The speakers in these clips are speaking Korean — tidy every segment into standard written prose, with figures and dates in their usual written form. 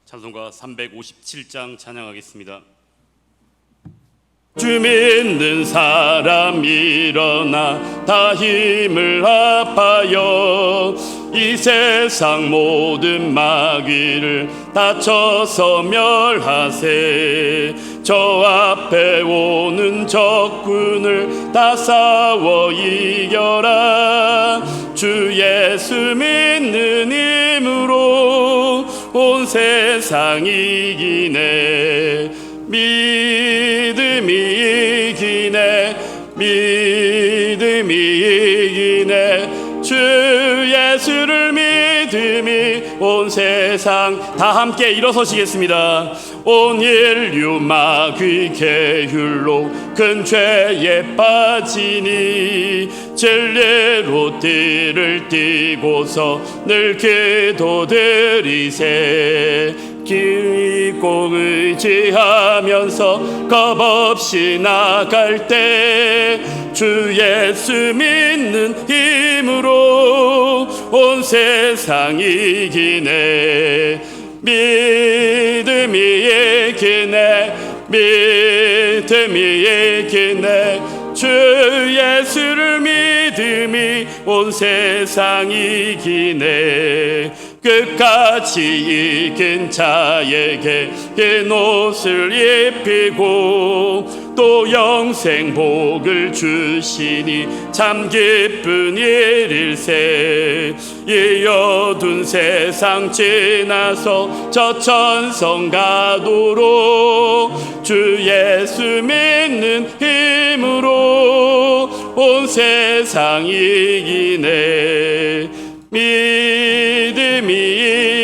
찬송가 357장 찬양하겠습니다. 주 믿는 사람 일어나 다 힘을 합하여 이 세상 모든 마귀를 다쳐서 멸하세. 저 앞에 오는 적군을 다 싸워 이겨라. 주 예수 믿는 힘으로 온 세상 이기네. 믿음이 이기네. 믿음이 이기네. 주 예수를 믿음이 온 세상. 다 함께 일어서시겠습니다. 온 인류 마귀 계율로 큰 죄에 빠지니 진리로 띠를 띠고서 늘 기도드리세. 기고 의지하면서 겁없이 나갈 때 주 예수 믿는 힘으로 온 세상 이기네. 믿음이 이기네. 믿음이 이기네. 주 예수를 믿음이 온 세상 이기네. 끝까지 이긴 자에게 흰 옷을 입히고 또 영생 복을 주시니 참 기쁜 일일세. 이 어두운 세상 지나서 저 천성 가도록 주 예수 믿는 힘으로 온 세상 이기네. 믿음이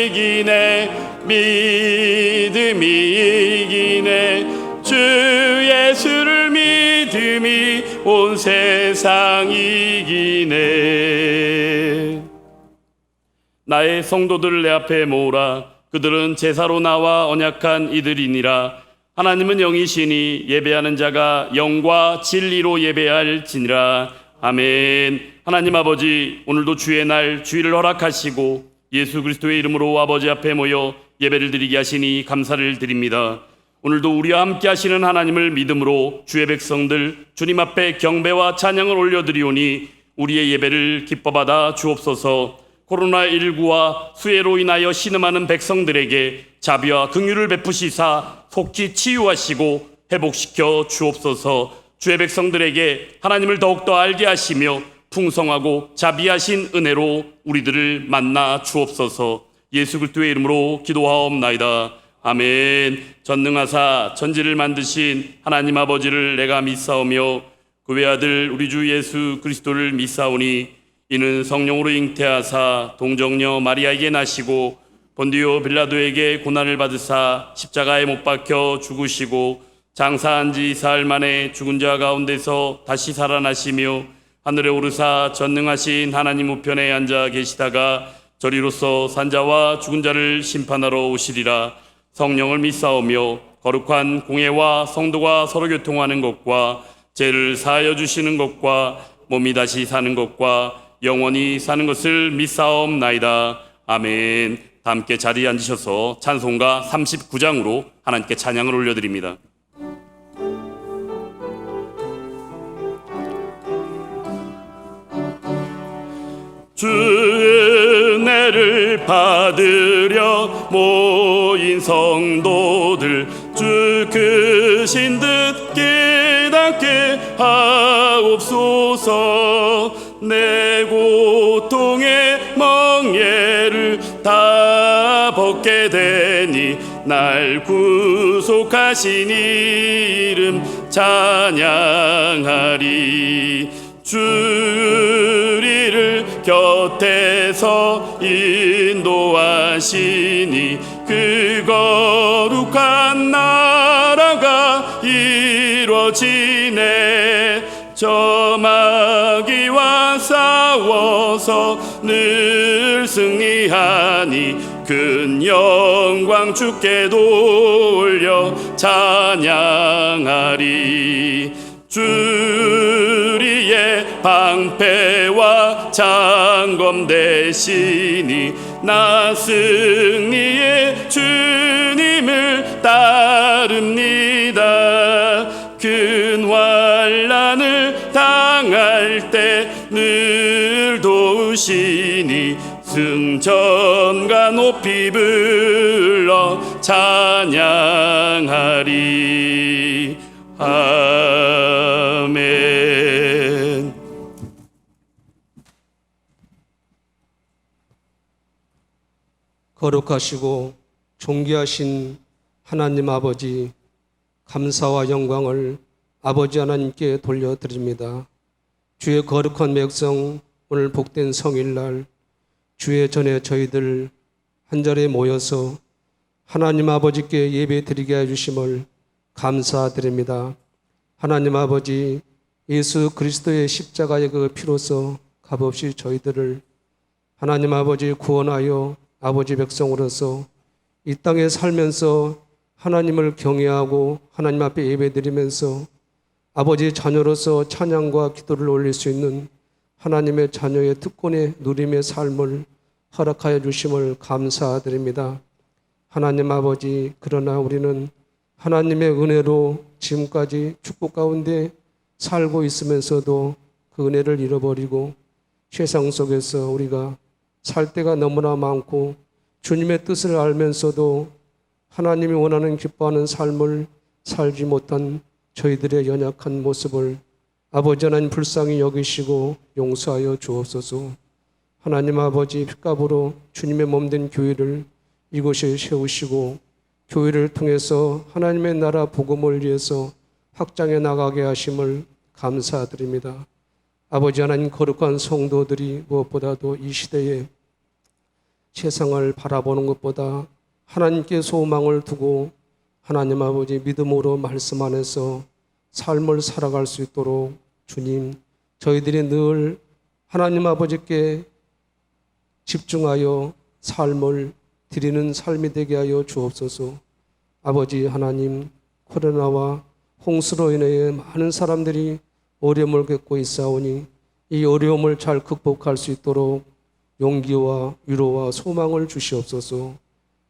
이기네. 믿음이 이기네. 주 예수를 믿음이 온 세상 이기네. 나의 성도들을 내 앞에 모으라. 그들은 제사로 나와 언약한 이들이니라. 하나님은 영이시니 예배하는 자가 영과 진리로 예배할지니라. 아멘. 하나님 아버지, 오늘도 주의 날 주일을 허락하시고 예수 그리스도의 이름으로 아버지 앞에 모여 예배를 드리게 하시니 감사를 드립니다. 오늘도 우리와 함께 하시는 하나님을 믿음으로 주의 백성들 주님 앞에 경배와 찬양을 올려드리오니 우리의 예배를 기뻐 받아 주옵소서. 코로나19와 수해로 인하여 신음하는 백성들에게 자비와 긍휼을 베푸시사 속히 치유하시고 회복시켜 주옵소서. 주의 백성들에게 하나님을 더욱더 알게 하시며 풍성하고 자비하신 은혜로 우리들을 만나 주옵소서. 예수 그리스도의 이름으로 기도하옵나이다. 아멘. 전능하사 천지를 만드신 하나님 아버지를 내가 믿사오며 그 외아들 우리 주 예수 그리스도를 믿사오니 이는 성령으로 잉태하사 동정녀 마리아에게 나시고 본디오 빌라도에게 고난을 받으사 십자가에 못 박혀 죽으시고 장사한 지 사흘 만에 죽은 자 가운데서 다시 살아나시며 하늘에 오르사 전능하신 하나님 우편에 앉아 계시다가 저리로서 산자와 죽은 자를 심판하러 오시리라. 성령을 믿사오며 거룩한 공회와 성도가 서로 교통하는 것과 죄를 사하여 주시는 것과 몸이 다시 사는 것과 영원히 사는 것을 믿사옵나이다. 아멘. 다 함께 자리에 앉으셔서 찬송가 39장으로 하나님께 찬양을 올려드립니다. 주 은혜를 받으려 모인 성도들 주 크신 듯 깨닫게 하옵소서. 내 고통의 멍에를 다 벗게 되니 날 구속하신 이름 찬양하리. 주 우리를 곁에서 인도하시니 그 거룩한 나라가 이루어지네. 저 마귀와 싸워서 늘 승리하니 큰 영광 주께 돌려 찬양하리. 주 우리의 방패와 장검 되시니 나 승리의 주님을 따릅니다. 큰 환난을 당할 때 늘 도우시니 승천과 높이 불러 찬양하리. 아멘. 거룩하시고 존귀하신 하나님 아버지, 감사와 영광을 아버지 하나님께 돌려드립니다. 주의 거룩한 백성, 오늘 복된 성일날 주의 전에 저희들 한자리에 모여서 하나님 아버지께 예배드리게 해주심을 감사드립니다. 하나님 아버지, 예수 그리스도의 십자가의 그 피로서 값없이 저희들을 하나님 아버지 구원하여 아버지 백성으로서 이 땅에 살면서 하나님을 경외하고 하나님 앞에 예배드리면서 아버지 자녀로서 찬양과 기도를 올릴 수 있는 하나님의 자녀의 특권의 누림의 삶을 허락하여 주심을 감사드립니다. 하나님 아버지, 그러나 우리는 하나님의 은혜로 지금까지 축복 가운데 살고 있으면서도 그 은혜를 잃어버리고 세상 속에서 우리가 살 때가 너무나 많고 주님의 뜻을 알면서도 하나님이 원하는 기뻐하는 삶을 살지 못한 저희들의 연약한 모습을 아버지 하나님 불쌍히 여기시고 용서하여 주옵소서. 하나님 아버지, 핏값으로 주님의 몸된 교회를 이곳에 세우시고 교회를 통해서 하나님의 나라 복음을 위해서 확장해 나가게 하심을 감사드립니다. 아버지 하나님, 거룩한 성도들이 무엇보다도 이 시대에 세상을 바라보는 것보다 하나님께 소망을 두고 하나님 아버지 믿음으로 말씀 안에서 삶을 살아갈 수 있도록 주님, 저희들이 늘 하나님 아버지께 집중하여 삶을 드리는 삶이 되게 하여 주옵소서. 아버지 하나님, 코로나와 홍수로 인해 많은 사람들이 어려움을 겪고 있사오니 이 어려움을 잘 극복할 수 있도록 용기와 위로와 소망을 주시옵소서.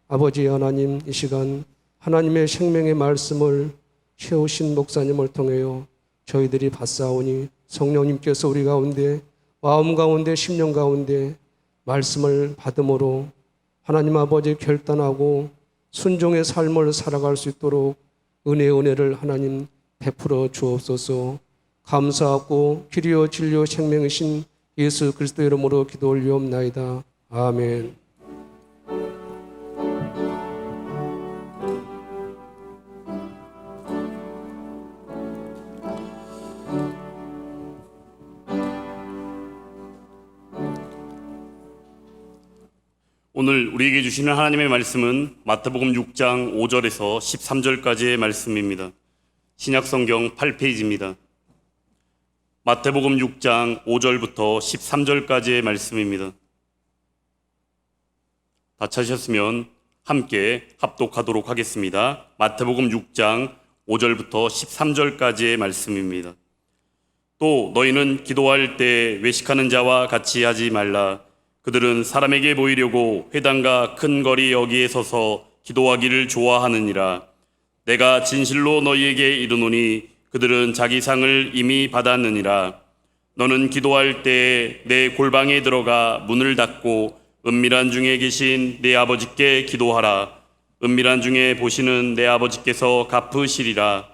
아버지 하나님, 이 시간 하나님의 생명의 말씀을 세우신 목사님을 통하여 저희들이 받사오니 성령님께서 우리 가운데 마음 가운데 심령 가운데 말씀을 받음으로 하나님 아버지 결단하고 순종의 삶을 살아갈 수 있도록 은혜를 하나님 베풀어 주옵소서. 감사하고 길이요 진리요 생명이신 예수 그리스도 이름으로 기도 올리옵나이다. 아멘. 오늘 우리에게 주시는 하나님의 말씀은 마태복음 6장 5절에서 13절까지의 말씀입니다. 신약성경 8페이지입니다. 마태복음 6장 5절부터 13절까지의 말씀입니다. 다 찾으셨으면 함께 합독하도록 하겠습니다. 마태복음 6장 5절부터 13절까지의 말씀입니다. 또 너희는 기도할 때 외식하는 자와 같이 하지 말라. 그들은 사람에게 보이려고 회당과 큰 거리 여기에 서서 기도하기를 좋아하느니라. 내가 진실로 너희에게 이르노니 그들은 자기 상을 이미 받았느니라. 너는 기도할 때 내 골방에 들어가 문을 닫고 은밀한 중에 계신 내 아버지께 기도하라. 은밀한 중에 보시는 내 아버지께서 갚으시리라.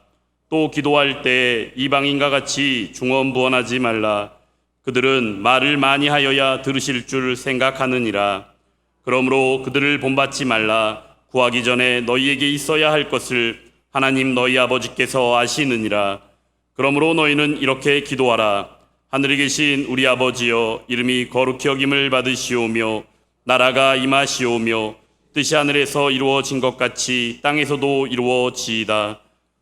또 기도할 때 이방인과 같이 중언부언하지 말라. 그들은 말을 많이 하여야 들으실 줄 생각하느니라. 그러므로 그들을 본받지 말라. 구하기 전에 너희에게 있어야 할 것을 하나님 너희 아버지께서 아시느니라. 그러므로 너희는 이렇게 기도하라. 하늘에 계신 우리 아버지여, 이름이 거룩히 여김을 받으시오며 나라가 임하시오며 뜻이 하늘에서 이루어진 것 같이 땅에서도 이루어지이다.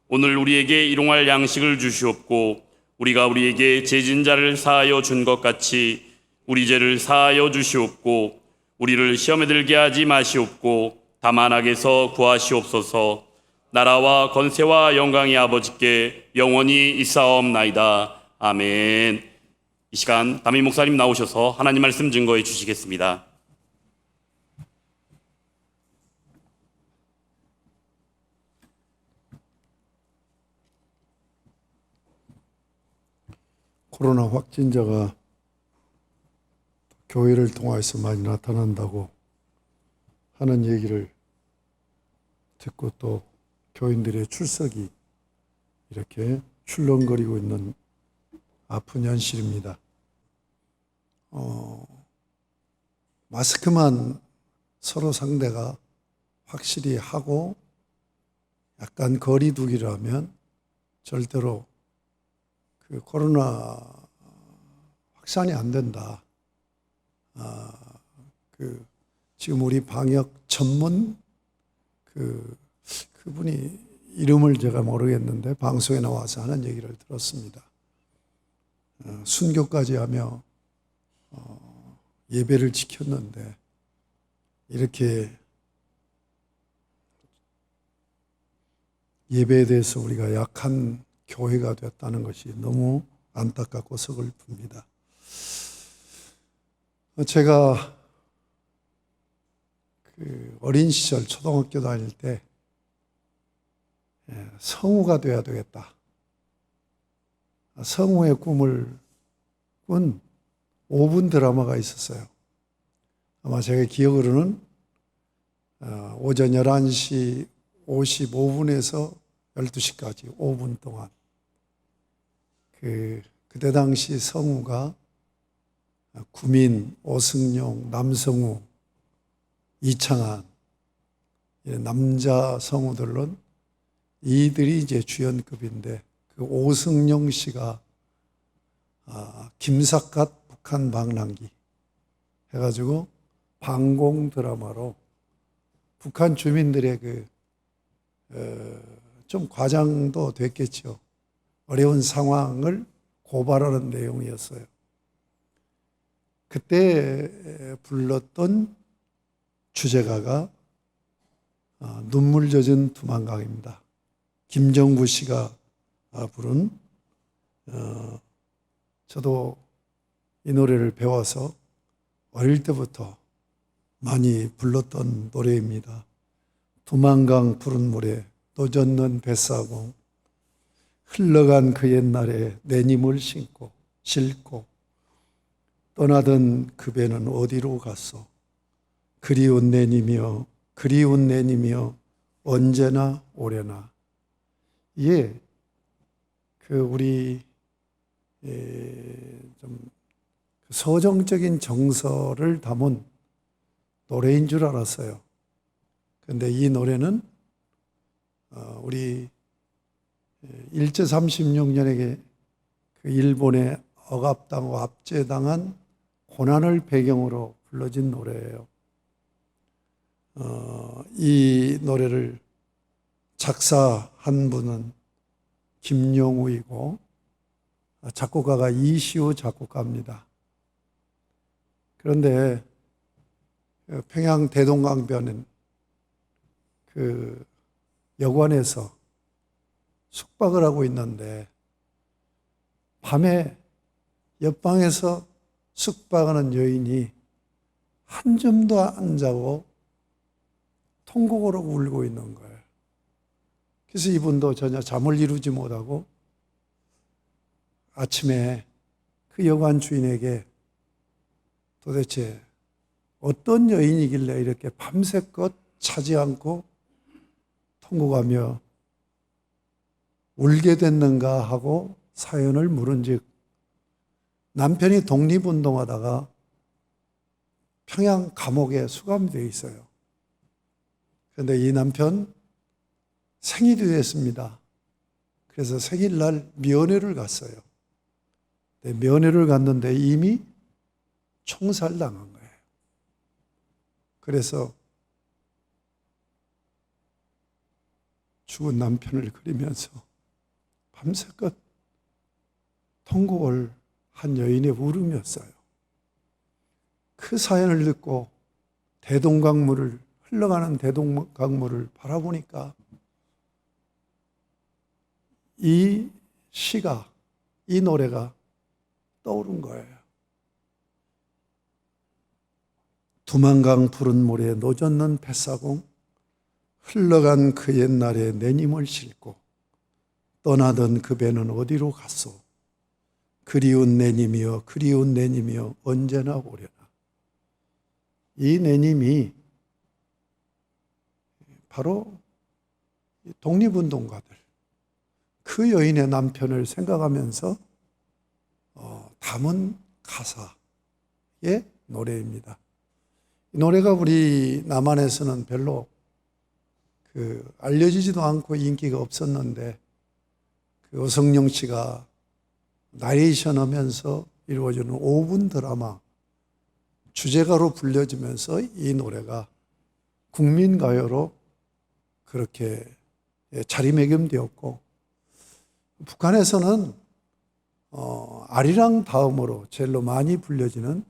오늘 우리에게 일용할 양식을 주시옵고 우리가 우리에게 죄진 자를 사하여 준 것 같이 우리 죄를 사하여 주시옵고 우리를 시험에 들게 하지 마시옵고 다만 악에서 구하시옵소서. 나라와 권세와 영광이 아버지께 영원히 있사옵나이다. 아멘. 이 시간 담임 목사님 나오셔서 하나님 말씀 증거해 주시겠습니다. 코로나 확진자가 교회를 통해서 많이 나타난다고 하는 얘기를 듣고 또 교인들의 출석이 이렇게 출렁거리고 있는 아픈 현실입니다. 마스크만 서로 상대가 확실히 하고 약간 거리 두기라면 절대로 그 코로나 확산이 안 된다. 지금 우리 방역 전문 그분이 이름을 제가 모르겠는데 방송에 나와서 하는 얘기를 들었습니다. 순교까지 하며 예배를 지켰는데 이렇게 예배에 대해서 우리가 약한 교회가 됐다는 것이 너무 안타깝고 서글픕니다. 제가 어린 시절 초등학교 다닐 때 성우가 되어야 되겠다. 성우의 꿈을 꾼 5분 드라마가 있었어요. 아마 제가 기억으로는 오전 11시 55분에서 12시까지 5분 동안 그때 당시 성우가 구민, 오승용, 남성우, 이창한 남자 성우들은 이들이 이제 주연급인데 그 오승용 씨가 김삿갓 북한 방랑기 해가지고 방공 드라마로 북한 주민들의 좀 과장도 됐겠죠. 어려운 상황을 고발하는 내용이었어요. 그때 불렀던 주제가가 눈물 젖은 두만강입니다. 김정구 씨가 부른 저도 이 노래를 배워서 어릴 때부터 많이 불렀던 노래입니다. 두만강 푸른 물에 노젓는 뱃사공 흘러간 그 옛날에 내 님을 싣고 떠나던 그 배는 어디로 갔소? 그리운 내 님이여 언제나 오려나. 이게 우리 좀 서정적인 정서를 담은 노래인 줄 알았어요. 그런데 이 노래는 우리 일제 36년에 그 일본에 억압당하고 압제당한 고난을 배경으로 불러진 노래예요. 이 노래를 작사한 분은 김용우이고 작곡가가 이시우 작곡가입니다. 그런데 평양 대동강변은 그 여관에서 숙박을 하고 있는데 밤에 옆방에서 숙박하는 여인이 한숨도 안 자고 통곡으로 울고 있는 거예요. 그래서 이분도 전혀 잠을 이루지 못하고 아침에 그 여관 주인에게 도대체 어떤 여인이길래 이렇게 밤새껏 자지 않고 통곡하며 울게 됐는가 하고 사연을 물은즉 남편이 독립운동하다가 평양 감옥에 수감되어 있어요. 그런데 이 남편 생일이 됐습니다. 그래서 생일날 면회를 갔어요. 면회를 갔는데 이미 총살당한 거예요. 그래서 죽은 남편을 그리면서 밤새껏 통곡을 한 여인의 울음이었어요. 그 사연을 듣고 흘러가는 대동강물을 바라보니까 이 시가, 이 노래가 떠오른 거예요. 두만강 푸른 물에 노젓는 뱃사공 흘러간 그 옛날에 내 님을 싣고 떠나던 그 배는 어디로 갔소? 그리운 내님이여 그리운 내님이여 언제나 오려나. 이 내님이 바로 독립운동가들, 그 여인의 남편을 생각하면서 담은 가사의 노래입니다. 이 노래가 우리 남한에서는 별로 알려지지도 않고 인기가 없었는데, 어성영 씨가 나레이션 하면서 이루어지는 5분 드라마 주제가로 불려지면서 이 노래가 국민가요로 그렇게 자리매김되었고, 북한에서는 아리랑 다음으로 제일로 많이 불려지는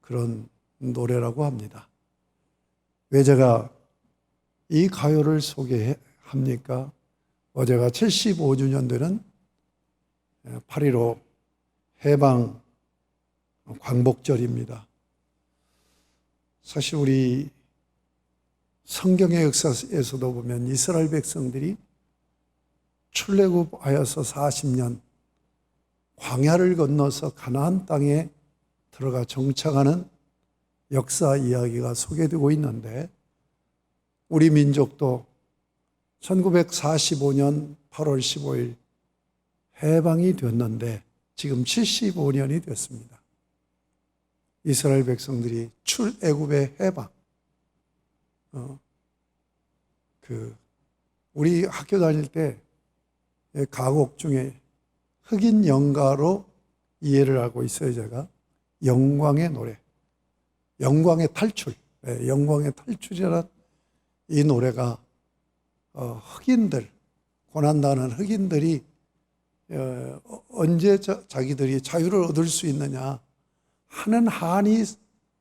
그런 노래라고 합니다. 왜 제가 이 가요를 소개합니까? 어제가 75주년 되는 8.15 해방 광복절입니다. 사실 우리 성경의 역사에서도 보면 이스라엘 백성들이 출애굽하여서 40년 광야를 건너서 가나안 땅에 들어가 정착하는 역사 이야기가 소개되고 있는데, 우리 민족도 1945년 8월 15일 해방이 됐는데 지금 75년이 됐습니다. 이스라엘 백성들이 출애굽의 해방. 우리 학교 다닐 때 가곡 중에 흑인 영가로 이해를 하고 있어요. 제가 영광의 노래, 영광의 탈출, 영광의 탈출이라는 이 노래가 흑인들, 고난당하는 흑인들이 언제 자기들이 자유를 얻을 수 있느냐 하는 한이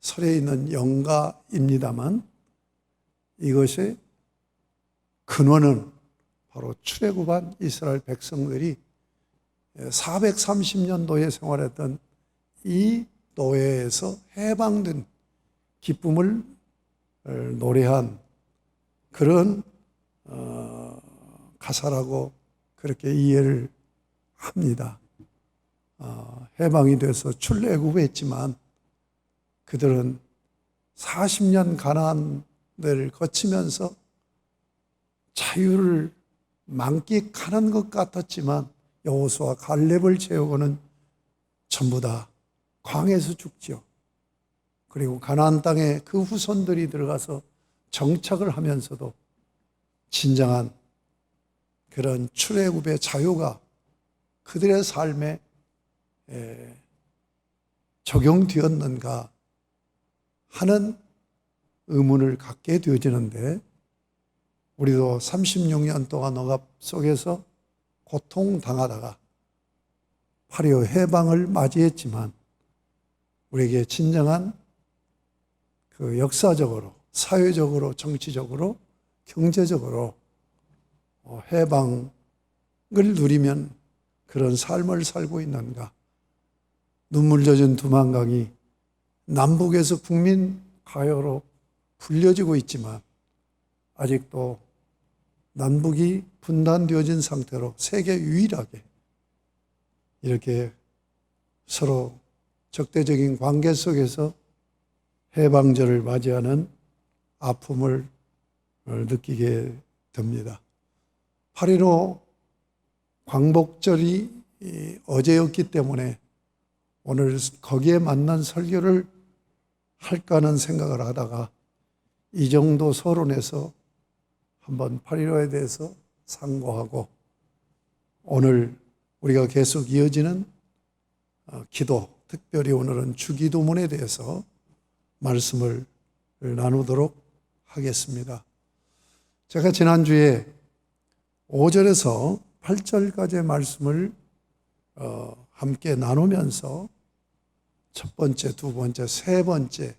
설에 있는 영가입니다만, 이것의 근원은 바로 출애굽한 이스라엘 백성들이 430년도에 생활했던 이 노예에서 해방된 기쁨을 노래한 그런 가사라고 그렇게 이해를 합니다. 해방이 돼서 출애굽했지만 그들은 40년 가나안을 거치면서 자유를 만끽하는 것 같았지만 여호수아 갈렙을 제우고는 전부 다 광야에서 죽지요. 그리고 가나안 땅에 그 후손들이 들어가서 정착을 하면서도 진정한 그런 출애굽의 자유가 그들의 삶에 적용되었는가 하는 의문을 갖게 되어지는데, 우리도 36년 동안 억압 속에서 고통당하다가 8.25 해방을 맞이했지만, 우리에게 진정한 그 역사적으로, 사회적으로, 정치적으로, 경제적으로 해방을 누리면 그런 삶을 살고 있는가? 눈물 젖은 두만강이 남북에서 국민 가요로 불려지고 있지만 아직도 남북이 분단되어진 상태로 세계 유일하게 이렇게 서로 적대적인 관계 속에서 해방절을 맞이하는 아픔을 느끼게 됩니다. 8.15 광복절이 어제였기 때문에 오늘 거기에 맞는 설교를 할까 하는 생각을 하다가 이 정도 서론에서 한번 8.15에 대해서 상고하고, 오늘 우리가 계속 이어지는 기도, 특별히 오늘은 주기도문에 대해서 말씀을 나누도록 하겠습니다. 제가 지난주에 5절에서 8절까지의 말씀을 함께 나누면서 첫 번째, 두 번째, 세 번째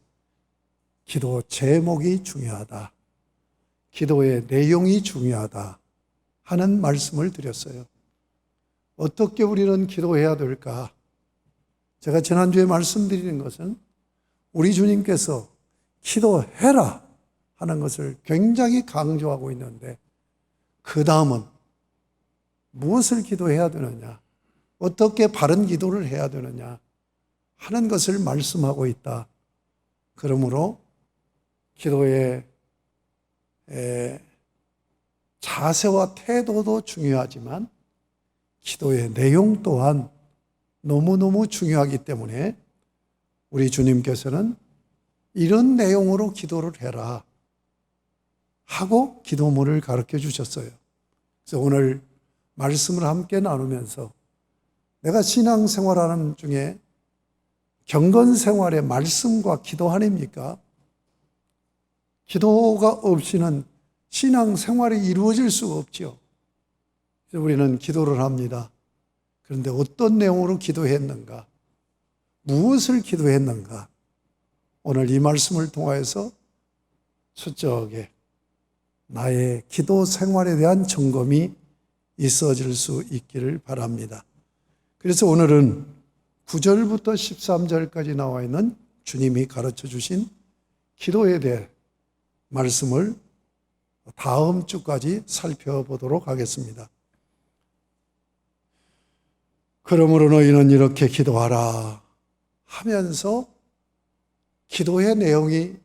기도 제목이 중요하다, 기도의 내용이 중요하다 하는 말씀을 드렸어요. 어떻게 우리는 기도해야 될까? 제가 지난주에 말씀드리는 것은 우리 주님께서 기도해라 하는 것을 굉장히 강조하고 있는데, 그 다음은 무엇을 기도해야 되느냐? 어떻게 바른 기도를 해야 되느냐 하는 것을 말씀하고 있다. 그러므로 기도의 자세와 태도도 중요하지만 기도의 내용 또한 너무너무 중요하기 때문에 우리 주님께서는 이런 내용으로 기도를 해라 하고 기도문을 가르쳐 주셨어요. 그래서 오늘 말씀을 함께 나누면서 내가 신앙생활하는 중에 경건생활의 말씀과 기도 아닙니까? 기도가 없이는 신앙생활이 이루어질 수가 없지요. 그래서 우리는 기도를 합니다. 그런데 어떤 내용으로 기도했는가? 무엇을 기도했는가? 오늘 이 말씀을 통하여서 초저하게 나의 기도 생활에 대한 점검이 있어질 수 있기를 바랍니다. 그래서 오늘은 9절부터 13절까지 나와 있는 주님이 가르쳐 주신 기도에 대해 말씀을 다음 주까지 살펴보도록 하겠습니다. 그러므로 너희는 이렇게 기도하라 하면서 기도의 내용이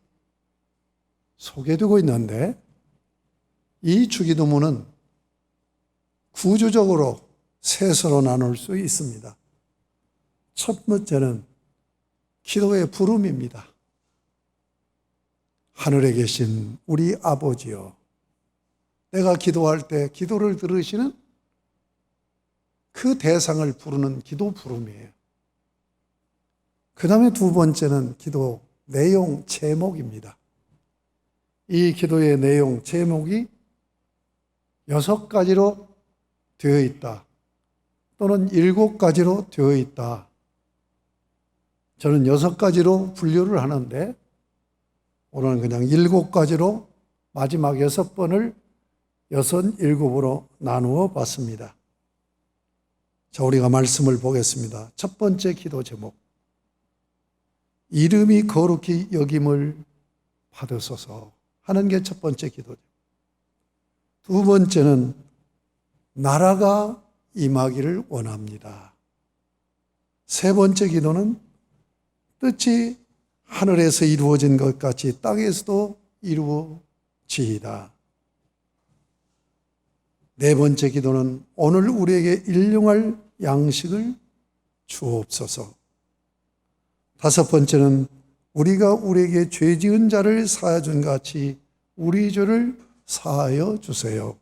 소개되고 있는데 이 주기도문은 구조적으로 셋으로 나눌 수 있습니다. 첫 번째는 기도의 부름입니다. 하늘에 계신 우리 아버지여, 내가 기도할 때 기도를 들으시는 그 대상을 부르는 기도 부름이에요. 그 다음에 두 번째는 기도 내용 제목입니다. 이 기도의 내용 제목이 6가지로 되어 있다. 또는 7가지로 되어 있다. 저는 6가지로 분류를 하는데 오늘은 그냥 7가지로 마지막 6번을 7으로 나누어 봤습니다. 자, 우리가 말씀을 보겠습니다. 첫 번째 기도 제목. 이름이 거룩히 여김을 받으소서 하는 게 첫 번째 기도 제목. 두 번째는 나라가 임하기를 원합니다. 세 번째 기도는 뜻이 하늘에서 이루어진 것 같이 땅에서도 이루어지이다. 네 번째 기도는 오늘 우리에게 일용할 양식을 주옵소서. 다섯 번째는 우리가 우리에게 죄 지은 자를 사하여 준 같이 우리 죄를 사하여 주세요.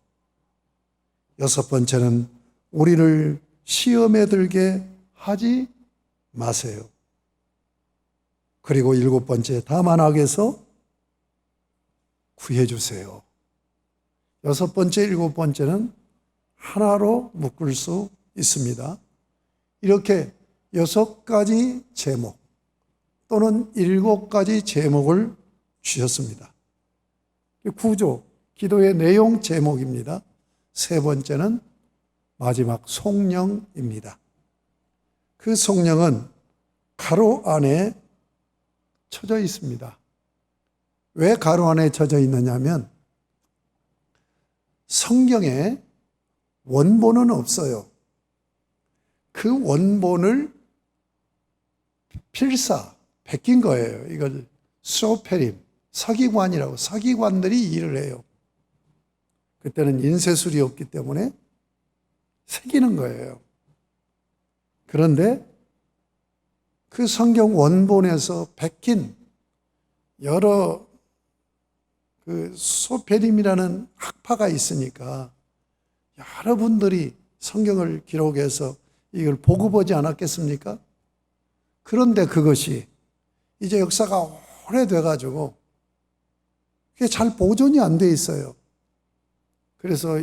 여섯 번째는 우리를 시험에 들게 하지 마세요. 그리고 7번째, 다만 악에서 구해 주세요. 6번째, 7번째는 하나로 묶을 수 있습니다. 이렇게 6가지 제목 또는 7가지 제목을 주셨습니다. 구조, 기도의 내용 제목입니다. 세 번째는 마지막 송령입니다. 그 송령은 가로 안에 쳐져 있습니다. 왜 가로 안에 쳐져 있느냐면 성경에 원본은 없어요. 그 원본을 필사, 베낀 거예요. 이걸 수오페림, 서기관이라고, 서기관들이 일을 해요. 그때는 인쇄술이 없기 때문에 새기는 거예요. 그런데 그 성경 원본에서 베낀 여러 그 소페림이라는 학파가 있으니까 여러분들이 성경을 기록해서 이걸 보고보지 않았겠습니까? 그런데 그것이 이제 역사가 오래돼가지고 그게 잘 보존이 안 돼 있어요. 그래서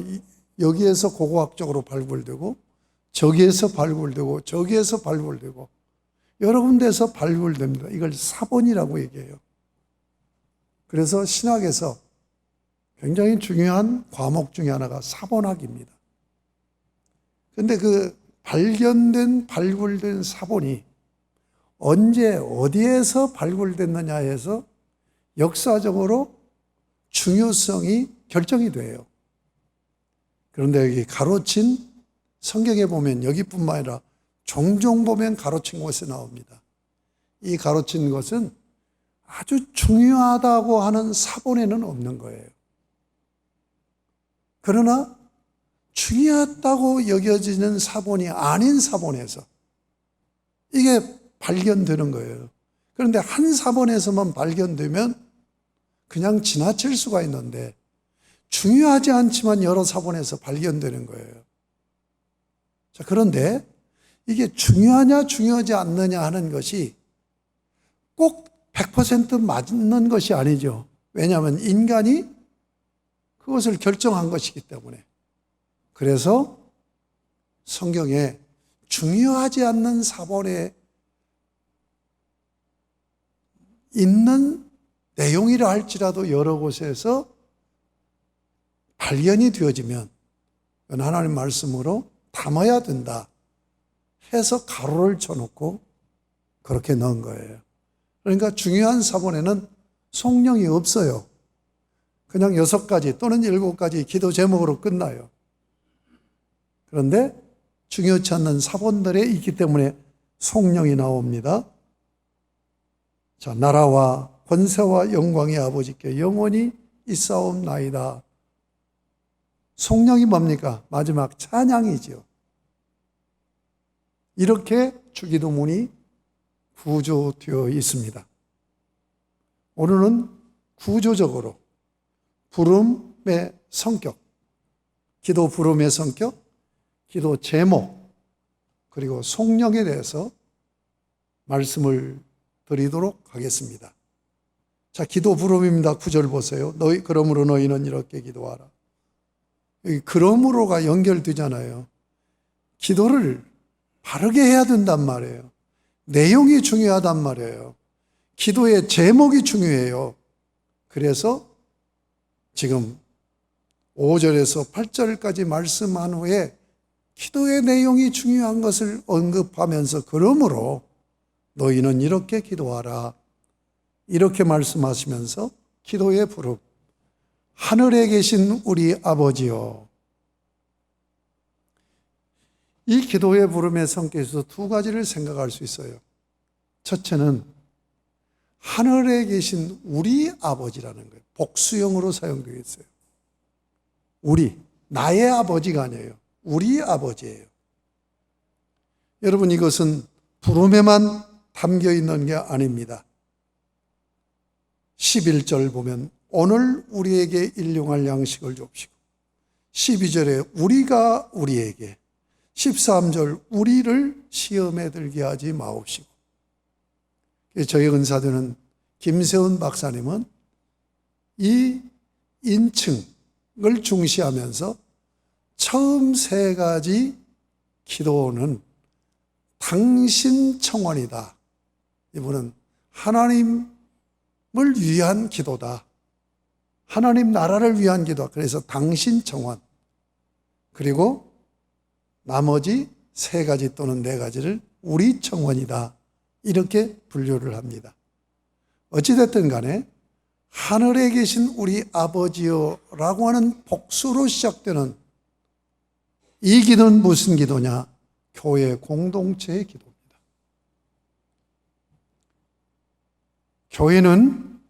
여기에서 고고학적으로 발굴되고 저기에서 발굴되고 저기에서 발굴되고 여러 군데에서 발굴됩니다. 이걸 사본이라고 얘기해요. 그래서 신학에서 굉장히 중요한 과목 중에 하나가 사본학입니다. 그런데 그 발굴된 사본이 언제 어디에서 발굴됐느냐 해서 역사적으로 중요성이 결정이 돼요. 그런데 여기 가로친 성경에 보면 여기뿐만 아니라 종종 보면 가로친 것이 나옵니다. 이 가로친 것은 아주 중요하다고 하는 사본에는 없는 거예요. 그러나 중요하다고 여겨지는 사본이 아닌 사본에서 이게 발견되는 거예요. 그런데 한 사본에서만 발견되면 그냥 지나칠 수가 있는데 중요하지 않지만 여러 사본에서 발견되는 거예요. 자, 그런데 이게 중요하냐 중요하지 않느냐 하는 것이 꼭 100% 맞는 것이 아니죠. 왜냐하면 인간이 그것을 결정한 것이기 때문에. 그래서 성경에 중요하지 않는 사본에 있는 내용이라 할지라도 여러 곳에서 발견이 되어지면 하나님 말씀으로 담아야 된다 해서 가로를 쳐놓고 그렇게 넣은 거예요. 그러니까 중요한 사본에는 성령이 없어요. 그냥 6가지 또는 7가지 기도 제목으로 끝나요. 그런데 중요치 않는 사본들에 있기 때문에 성령이 나옵니다. 자, 나라와 권세와 영광의 아버지께 영원히 있사옵나이다. 성령이 뭡니까? 마지막 찬양이지요. 이렇게 주기도문이 구조되어 있습니다. 오늘은 구조적으로 부름의 성격, 기도 부름의 성격, 기도 제목, 그리고 성령에 대해서 말씀을 드리도록 하겠습니다. 자, 기도 부름입니다. 9절 보세요. 그러므로 너희는 이렇게 기도하라. 여기 그러므로가 연결되잖아요. 기도를 바르게 해야 된단 말이에요. 내용이 중요하단 말이에요. 기도의 제목이 중요해요. 그래서 지금 5절에서 8절까지 말씀한 후에 기도의 내용이 중요한 것을 언급하면서 그러므로 너희는 이렇게 기도하라. 이렇게 말씀하시면서 기도의 부름. 하늘에 계신 우리 아버지요. 이 기도의 부름의 성격에서 2가지를 생각할 수 있어요. 첫째는 하늘에 계신 우리 아버지라는 거예요. 복수형으로 사용되어 있어요. 우리, 나의 아버지가 아니에요. 우리 아버지예요. 여러분, 이것은 부름에만 담겨 있는 게 아닙니다. 11절 보면 오늘 우리에게 일용할 양식을 줍시고, 12절에 우리가 우리에게, 13절 우리를 시험에 들게 하지 마옵시고. 저희 은사되는 김세훈 박사님은 이 인칭을 중시하면서 처음 3가지 기도는 당신 청원이다. 이분은 하나님을 위한 기도다. 하나님 나라를 위한 기도. 그래서 당신 청원. 그리고 나머지 3가지 또는 4가지를 우리 청원이다. 이렇게 분류를 합니다. 어찌됐든 간에 하늘에 계신 우리 아버지요 라고 하는 복수로 시작되는 이 기도는 무슨 기도냐? 교회 공동체의 기도입니다. 교회는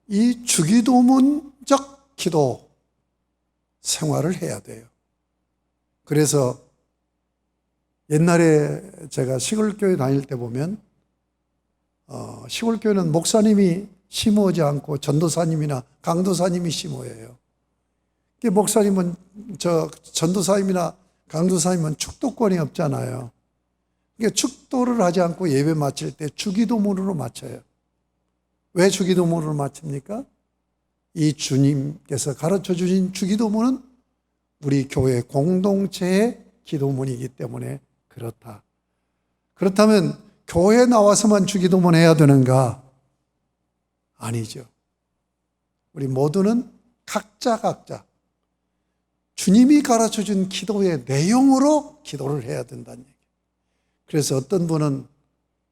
이 주기도문적 기도 생활을 해야 돼요. 그래서 옛날에 제가 시골교회 다닐 때 보면 시골교회는 목사님이 심어오지 않고 전도사님이나 강도사님이 심어예요. 목사님은 전도사님이나 강도사님은 축도권이 없잖아요. 그러니까 축도를 하지 않고 예배 마칠 때 주기도문으로 마쳐요. 왜 주기도문으로 마칩니까? 이 주님께서 가르쳐 주신 주기도문은 우리 교회 공동체의 기도문이기 때문에 그렇다. 그렇다면 교회에 나와서만 주기도문 해야 되는가? 아니죠. 우리 모두는 각자 주님이 가르쳐준 기도의 내용으로 기도를 해야 된다는 얘기예요. 그래서 어떤 분은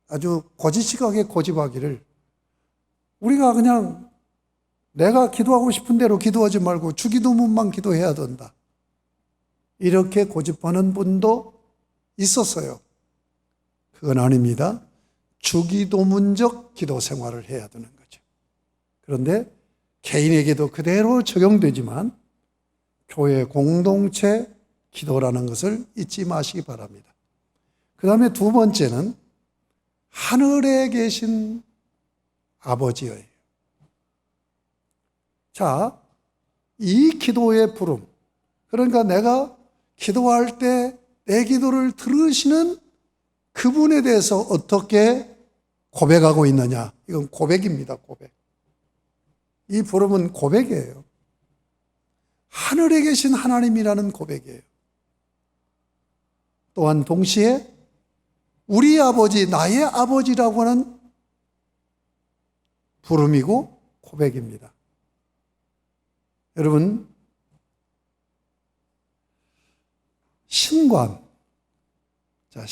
아주 고지식하게 고집하기를 우리가 그냥 내가 기도하고 싶은 대로 기도하지 말고 주기도문만 기도해야 된다. 이렇게 고집하는 분도 있었어요. 그건 아닙니다. 주기도문적 기도 생활을 해야 되는 거죠. 그런데 개인에게도 그대로 적용되지만 교회 공동체 기도라는 것을 잊지 마시기 바랍니다. 그 다음에 두 번째는 하늘에 계신 아버지예요. 자, 이 기도의 부름, 그러니까 내가 기도할 때 내 기도를 들으시는 그분에 대해서 어떻게 고백하고 있느냐. 이건 고백입니다, 고백. 이 부름은 고백이에요. 하늘에 계신 하나님이라는 고백이에요. 또한 동시에 우리 아버지, 나의 아버지라고 하는 부름이고 고백입니다. 여러분, 신관. 자,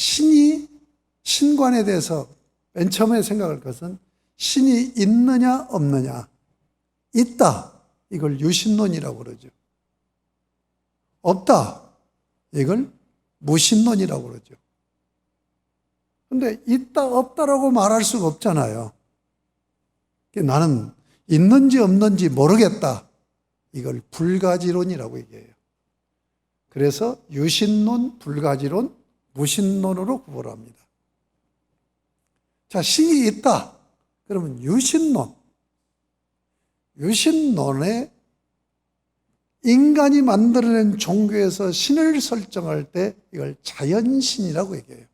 신관에 대해서 맨 처음에 생각할 것은 신이 있느냐 없느냐. 있다. 이걸 유신론이라고 그러죠. 없다. 이걸 무신론이라고 그러죠. 그런데 있다 없다라고 말할 수가 없잖아요. 나는 있는지 없는지 모르겠다. 이걸 불가지론이라고 얘기해요. 그래서 유신론, 불가지론, 무신론으로 구분합니다. 자, 신이 있다. 그러면 유신론. 유신론에 인간이 만들어낸 종교에서 신을 설정할 때 이걸 자연신이라고 얘기해요.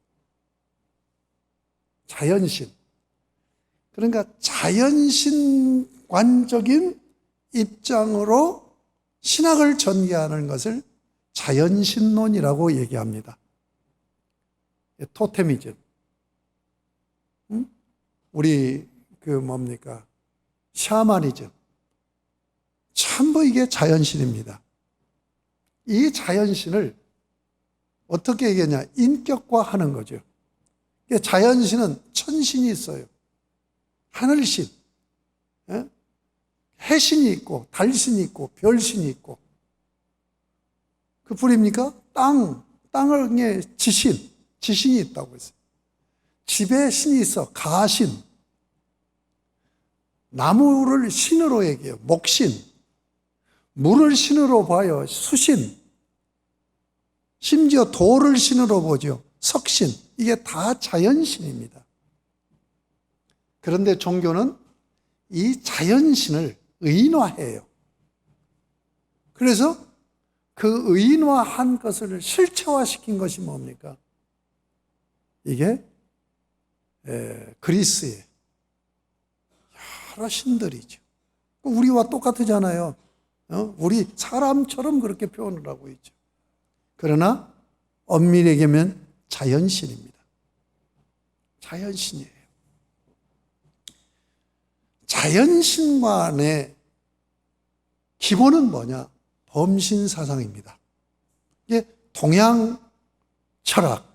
자연신. 그러니까 자연신관적인 입장으로 신학을 전개하는 것을 자연신론이라고 얘기합니다. 토테미즘. 우리 샤머니즘. 전부 이게 자연신입니다. 이 자연신을 어떻게 얘기하냐? 인격화하는 거죠. 자연신은 천신이 있어요. 하늘신, 해신이 있고 달신이 있고 별신이 있고, 그뿐입니까? 땅의 지신이 있다고 했어요. 집에 신이 있어. 가신. 나무를 신으로 얘기해요. 목신. 물을 신으로 봐요. 수신. 심지어 돌을 신으로 보죠. 석신. 이게 다 자연신입니다. 그런데 종교는 이 자연신을 의인화해요. 그래서 그 의인화한 것을 실체화시킨 것이 뭡니까? 이게 그리스의 여러 신들이죠. 우리와 똑같으잖아요. 우리 사람처럼 그렇게 표현을 하고 있죠. 그러나 엄밀히 얘기하면 자연신입니다. 자연신이에요. 자연신관의 기본은 뭐냐? 범신사상입니다. 이게 동양 철학,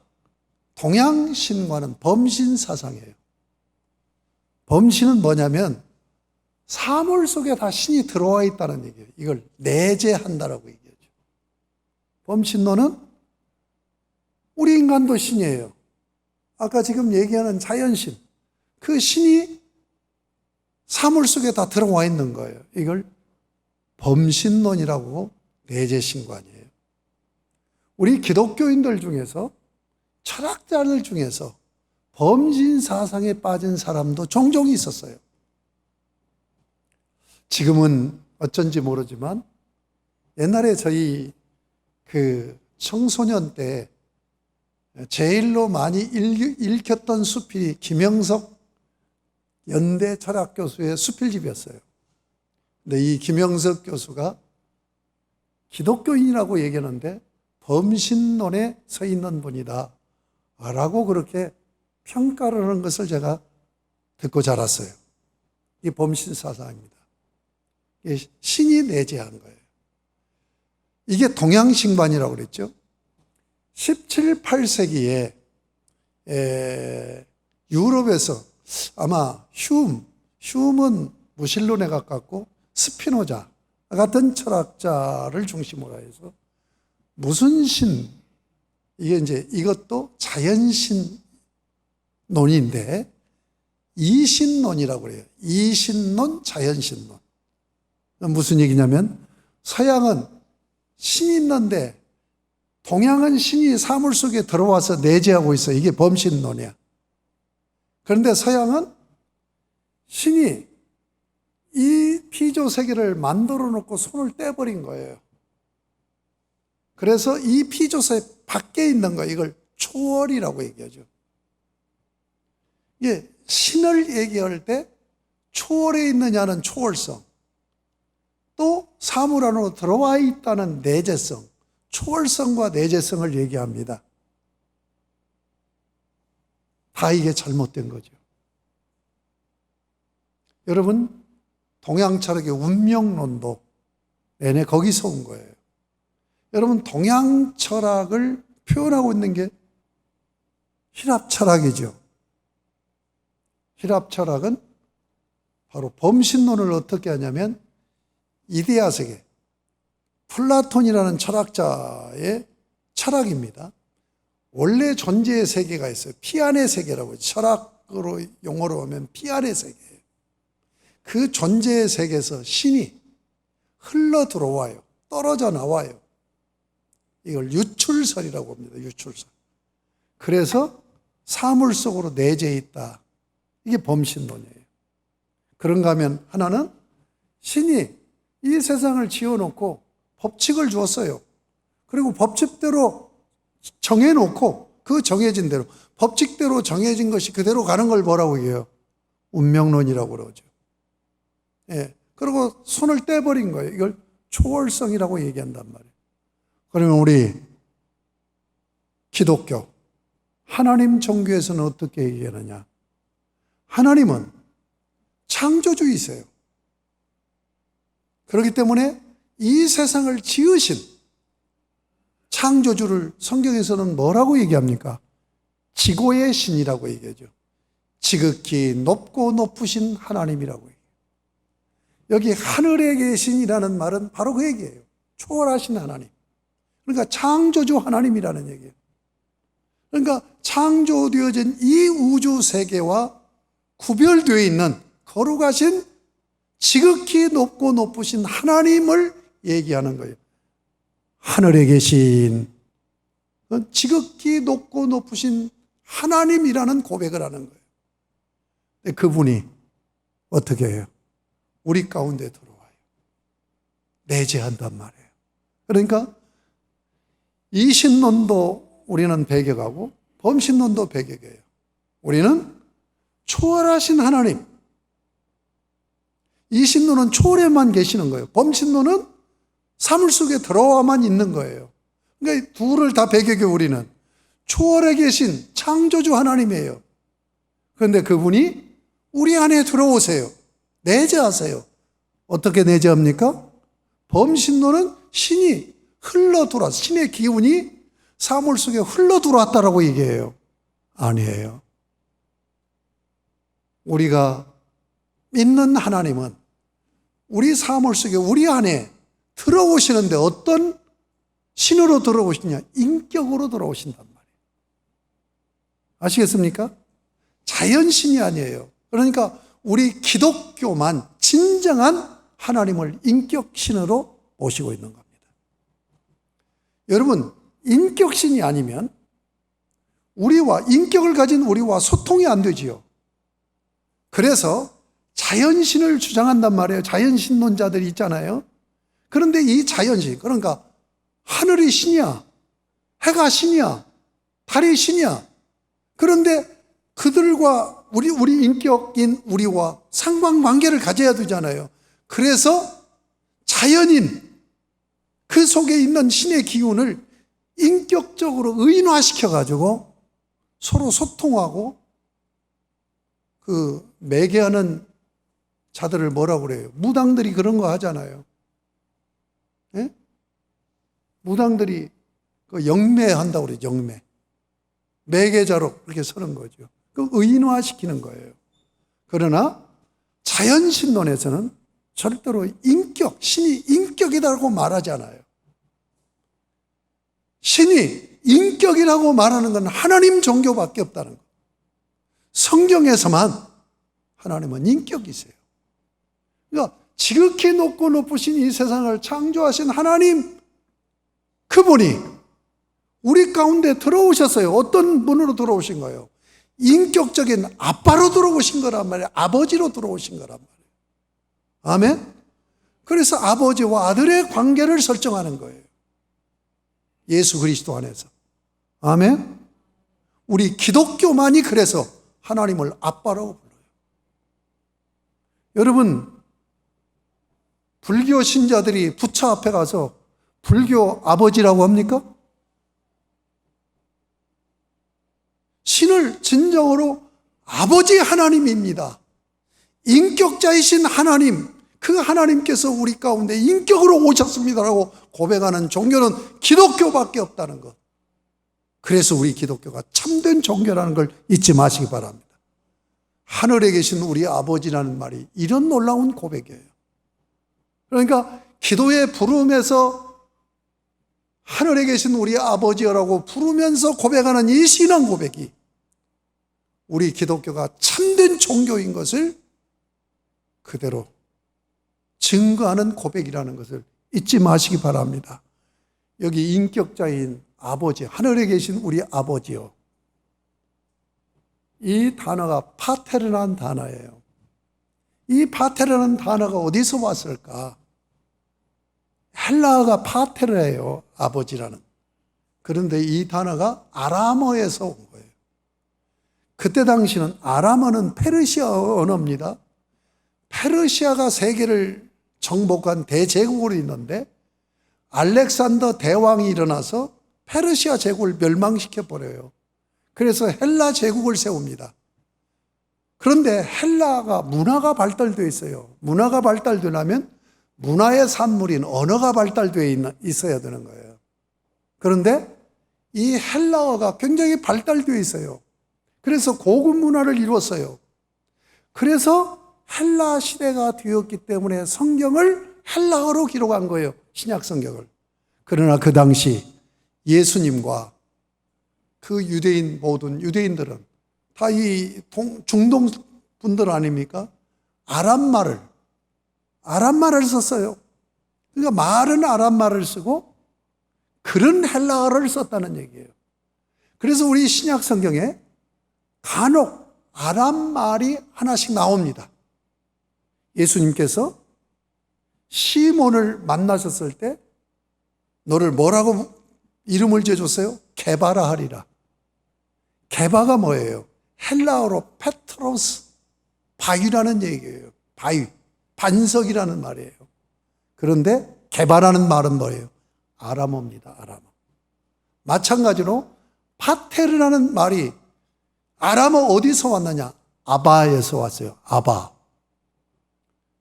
동양신과는 범신사상이에요. 범신은 뭐냐면 사물 속에 다 신이 들어와 있다는 얘기예요. 이걸 내재한다라고 얘기하죠. 범신론은 우리 인간도 신이에요. 아까 지금 얘기하는 자연신, 그 신이 사물 속에 다 들어와 있는 거예요. 이걸 범신론이라고 내재신관이에요. 우리 기독교인들 중에서, 철학자들 중에서 범신사상에 빠진 사람도 종종 있었어요. 지금은 어쩐지 모르지만 옛날에 저희 청소년 때 제일로 많이 읽혔던 수필이 김영석 연대 철학 교수의 수필집이었어요. 근데 이 김영석 교수가 기독교인이라고 얘기하는데 범신론에 서 있는 분이다 라고 그렇게 평가를 하는 것을 제가 듣고 자랐어요. 이 범신사상입니다. 신이 내재한 거예요. 이게 동양신관이라고 그랬죠. 17, 18세기에 유럽에서 아마 흉은 무신론에 가깝고 스피노자 같은 철학자를 중심으로 해서 무슨 신, 이게 이제 이것도 자연신이라고 논인데 이신론이라고 그래요. 이신론, 자연신론. 무슨 얘기냐면 서양은 신이 있는데 동양은 신이 사물 속에 들어와서 내재하고 있어. 이게 범신론이야. 그런데 서양은 신이 이 피조 세계를 만들어 놓고 손을 떼버린 거예요. 그래서 이 피조 세계 밖에 있는 거, 이걸 초월이라고 얘기하죠. 이게 신을 얘기할 때 초월에 있느냐는 초월성, 또 사물 안으로 들어와 있다는 내재성, 초월성과 내재성을 얘기합니다. 다 이게 잘못된 거죠. 여러분, 동양 철학의 운명론도 내내 거기서 온 거예요. 여러분, 동양 철학을 표현하고 있는 게 히랍 철학이죠. 히랍 철학은 바로 범신론을 어떻게 하냐면 이데아 세계, 플라톤이라는 철학자의 철학입니다. 원래 존재의 세계가 있어요. 피안의 세계라고, 철학으로 용어로 하면 피안의 세계예요. 그 존재의 세계에서 신이 흘러 들어와요. 떨어져 나와요. 이걸 유출설이라고 합니다. 유출설. 그래서 사물 속으로 내재해 있다. 이게 범신론이에요. 그런가 하면 하나는 신이 이 세상을 지어놓고 법칙을 주었어요. 그리고 법칙대로 정해놓고 그 정해진 대로, 법칙대로 정해진 것이 그대로 가는 걸 뭐라고 얘기해요? 운명론이라고 그러죠. 예. 그리고 손을 떼버린 거예요. 이걸 초월성이라고 얘기한단 말이에요. 그러면 우리 기독교, 하나님 종교에서는 어떻게 얘기하느냐? 하나님은 창조주이세요. 그렇기 때문에 이 세상을 지으신 창조주를 성경에서는 뭐라고 얘기합니까? 지고의 신이라고 얘기하죠. 지극히 높고 높으신 하나님이라고 얘기해요. 여기 하늘에 계신이라는 말은 바로 그 얘기예요. 초월하신 하나님. 그러니까 창조주 하나님이라는 얘기예요. 그러니까 창조되어진 이 우주 세계와 구별되어 있는 거룩하신 지극히 높고 높으신 하나님을 얘기하는 거예요. 하늘에 계신 지극히 높고 높으신 하나님이라는 고백을 하는 거예요. 근데 그분이 어떻게 해요? 우리 가운데 들어와요. 내재한단 말이에요. 그러니까 이신론도 우리는 배격하고 범신론도 배격해요. 우리는 초월하신 하나님. 이신론은 초월에만 계시는 거예요. 범신론은 사물 속에 들어와만 있는 거예요. 그러니까 둘을 다 배격해 우리는. 초월에 계신 창조주 하나님이에요. 그런데 그분이 우리 안에 들어오세요. 내재하세요. 어떻게 내재합니까? 범신론은 신이 흘러 들어왔, 신의 기운이 사물 속에 흘러 들어왔다라고 얘기해요. 아니에요. 우리가 믿는 하나님은 우리 사물 속에 우리 안에 들어오시는데 어떤 신으로 들어오시냐? 인격으로 들어오신단 말이에요. 아시겠습니까? 자연신이 아니에요. 그러니까 우리 기독교만 진정한 하나님을 인격신으로 모시고 있는 겁니다. 여러분, 인격신이 아니면 우리와, 인격을 가진 우리와 소통이 안 되지요. 그래서 자연신을 주장한단 말이에요. 자연신론자들이 있잖아요. 그런데 이 자연신, 그러니까 하늘이 신이야, 해가 신이야, 달이 신이야. 그런데 그들과 우리 인격인 우리와 상관관계를 가져야 되잖아요. 그래서 자연인, 그 속에 있는 신의 기운을 인격적으로 의인화시켜가지고 서로 소통하고 그 매개하는 자들을 뭐라고 그래요? 무당들이 그런 거 하잖아요. 예? 무당들이 그 영매한다고 그래요. 영매. 매개자로 그렇게 서는 거죠. 그 의인화시키는 거예요. 그러나 자연신론에서는 절대로 인격, 신이 인격이라고 말하지 않아요. 신이 인격이라고 말하는 건 하나님 종교밖에 없다는 거. 성경에서만 하나님은 인격이세요. 그러니까 지극히 높고 높으신 이 세상을 창조하신 하나님, 그분이 우리 가운데 들어오셨어요. 어떤 분으로 들어오신 거예요? 인격적인 아빠로 들어오신 거란 말이에요. 아버지로 들어오신 거란 말이에요. 아멘? 그래서 아버지와 아들의 관계를 설정하는 거예요. 예수 그리스도 안에서. 아멘? 우리 기독교만이 그래서 하나님을 아빠라고 불러요. 여러분, 불교 신자들이 부처 앞에 가서 불교 아버지라고 합니까? 신을 진정으로 아버지 하나님입니다. 인격자이신 하나님, 그 하나님께서 우리 가운데 인격으로 오셨습니다라고 고백하는 종교는 기독교밖에 없다는 것. 그래서 우리 기독교가 참된 종교라는 걸 잊지 마시기 바랍니다. 하늘에 계신 우리 아버지라는 말이 이런 놀라운 고백이에요. 그러니까 기도의 부름에서 하늘에 계신 우리 아버지라고 부르면서 고백하는 이 신앙 고백이 우리 기독교가 참된 종교인 것을 그대로 증거하는 고백이라는 것을 잊지 마시기 바랍니다. 여기 인격자인 아버지, 하늘에 계신 우리 아버지요. 이 단어가 파테르라는 단어예요. 이 파테르라는 단어가 어디서 왔을까? 헬라어가 파테르예요, 아버지라는. 그런데 이 단어가 아람어에서 온 거예요. 그때 당시는 아람어는 페르시아 언어입니다. 페르시아가 세계를 정복한 대제국으로 있는데 알렉산더 대왕이 일어나서 페르시아 제국을 멸망시켜버려요. 그래서 헬라 제국을 세웁니다. 그런데 헬라가 문화가 발달되어 있어요. 문화가 발달되려면 문화의 산물인 언어가 발달되어 있어야 되는 거예요. 그런데 이 헬라어가 굉장히 발달되어 있어요. 그래서 고급 문화를 이루었어요. 그래서 헬라 시대가 되었기 때문에 성경을 헬라어로 기록한 거예요. 신약 성경을. 그러나 그 당시 예수님과 그 유대인 모든 유대인들은 다 이 중동 분들 아닙니까? 아람말을 썼어요. 그러니까 말은 아람말을 쓰고 글은 헬라어를 썼다는 얘기예요. 그래서 우리 신약 성경에 간혹 아람말이 하나씩 나옵니다. 예수님께서 시몬을 만나셨을 때 너를 뭐라고 이름을 지어줬어요? 게바라 하리라. 게바가 뭐예요? 헬라어로 페트로스, 바위라는 얘기예요. 바위, 반석이라는 말이에요. 그런데 게바라는 말은 뭐예요? 아람어입니다. 아람어. 마찬가지로 파테르라는 말이 아람어 어디서 왔느냐? 아바에서 왔어요. 아바.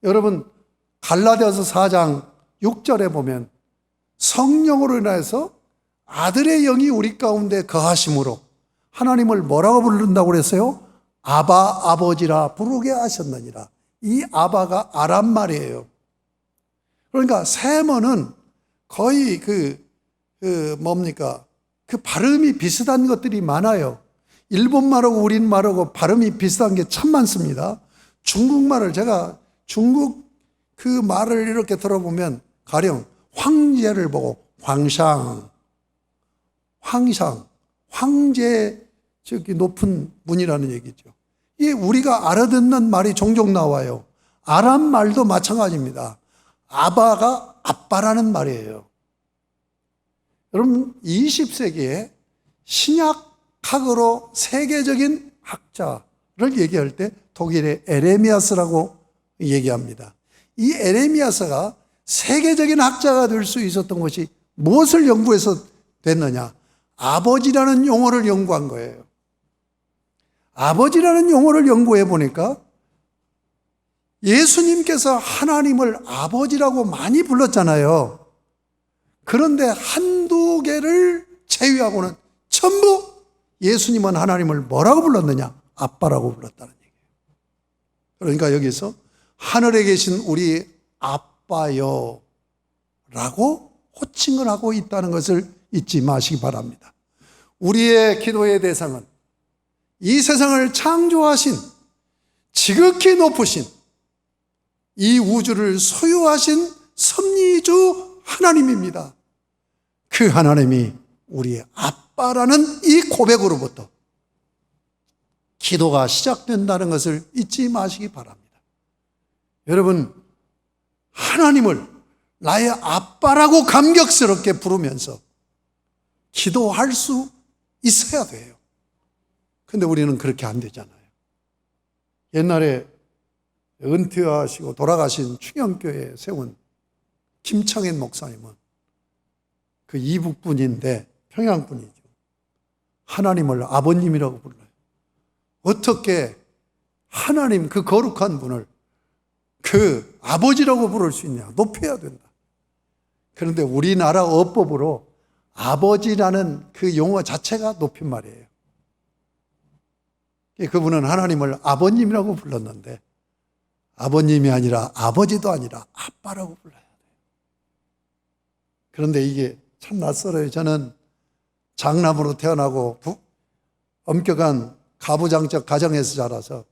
여러분 갈라디아서 4장 6절에 보면 성령으로 인해서 아들의 영이 우리 가운데 거하심으로 하나님을 뭐라고 부른다고 그랬어요? 아바 아버지라 부르게 하셨느니라. 이 아바가 아람 말이에요. 그러니까 세머는 거의 그 발음이 비슷한 것들이 많아요. 일본말하고 우리말하고 발음이 비슷한 게 참 많습니다. 중국말을 제가 중국 그 말을 이렇게 들어보면 가령 황제를 보고 황샹, 황제 저기 높은 분이라는 얘기죠. 이게 우리가 알아듣는 말이 종종 나와요. 아람 말도 마찬가지입니다. 아바가 아빠라는 말이에요. 여러분 20세기에 신약학으로 세계적인 학자를 얘기할 때 독일의 에레미야스라고 얘기합니다. 이 에레미야스가 세계적인 학자가 될 수 있었던 것이 무엇을 연구해서 됐느냐? 아버지라는 용어를 연구한 거예요. 아버지라는 용어를 연구해 보니까 예수님께서 하나님을 아버지라고 많이 불렀잖아요. 그런데 한두 개를 제외하고는 전부 예수님은 하나님을 뭐라고 불렀느냐? 아빠라고 불렀다는 얘기예요. 그러니까 여기서 하늘에 계신 우리 아빠요 라고 호칭을 하고 있다는 것을 잊지 마시기 바랍니다. 우리의 기도의 대상은 이 세상을 창조하신, 지극히 높으신, 이 우주를 소유하신 섭리주 하나님입니다. 그 하나님이 우리의 아빠라는 이 고백으로부터 기도가 시작된다는 것을 잊지 마시기 바랍니다. 여러분, 하나님을 나의 아빠라고 감격스럽게 부르면서 기도할 수 있어야 돼요. 근데 우리는 그렇게 안 되잖아요. 옛날에 은퇴하시고 돌아가신 충영교회에 세운 김창현 목사님은 그 이북분인데 평양분이죠. 하나님을 아버님이라고 불러요. 어떻게 하나님 그 거룩한 분을 그 아버지라고 부를 수 있냐? 높여야 된다. 그런데 우리나라 어법으로 아버지라는 그 용어 자체가 높임말이에요. 그분은 하나님을 아버님이라고 불렀는데 아버님이 아니라 아버지도 아니라 아빠라고 불러야 돼요. 그런데 이게 참 낯설어요. 저는 장남으로 태어나고 엄격한 가부장적 가정에서 자라서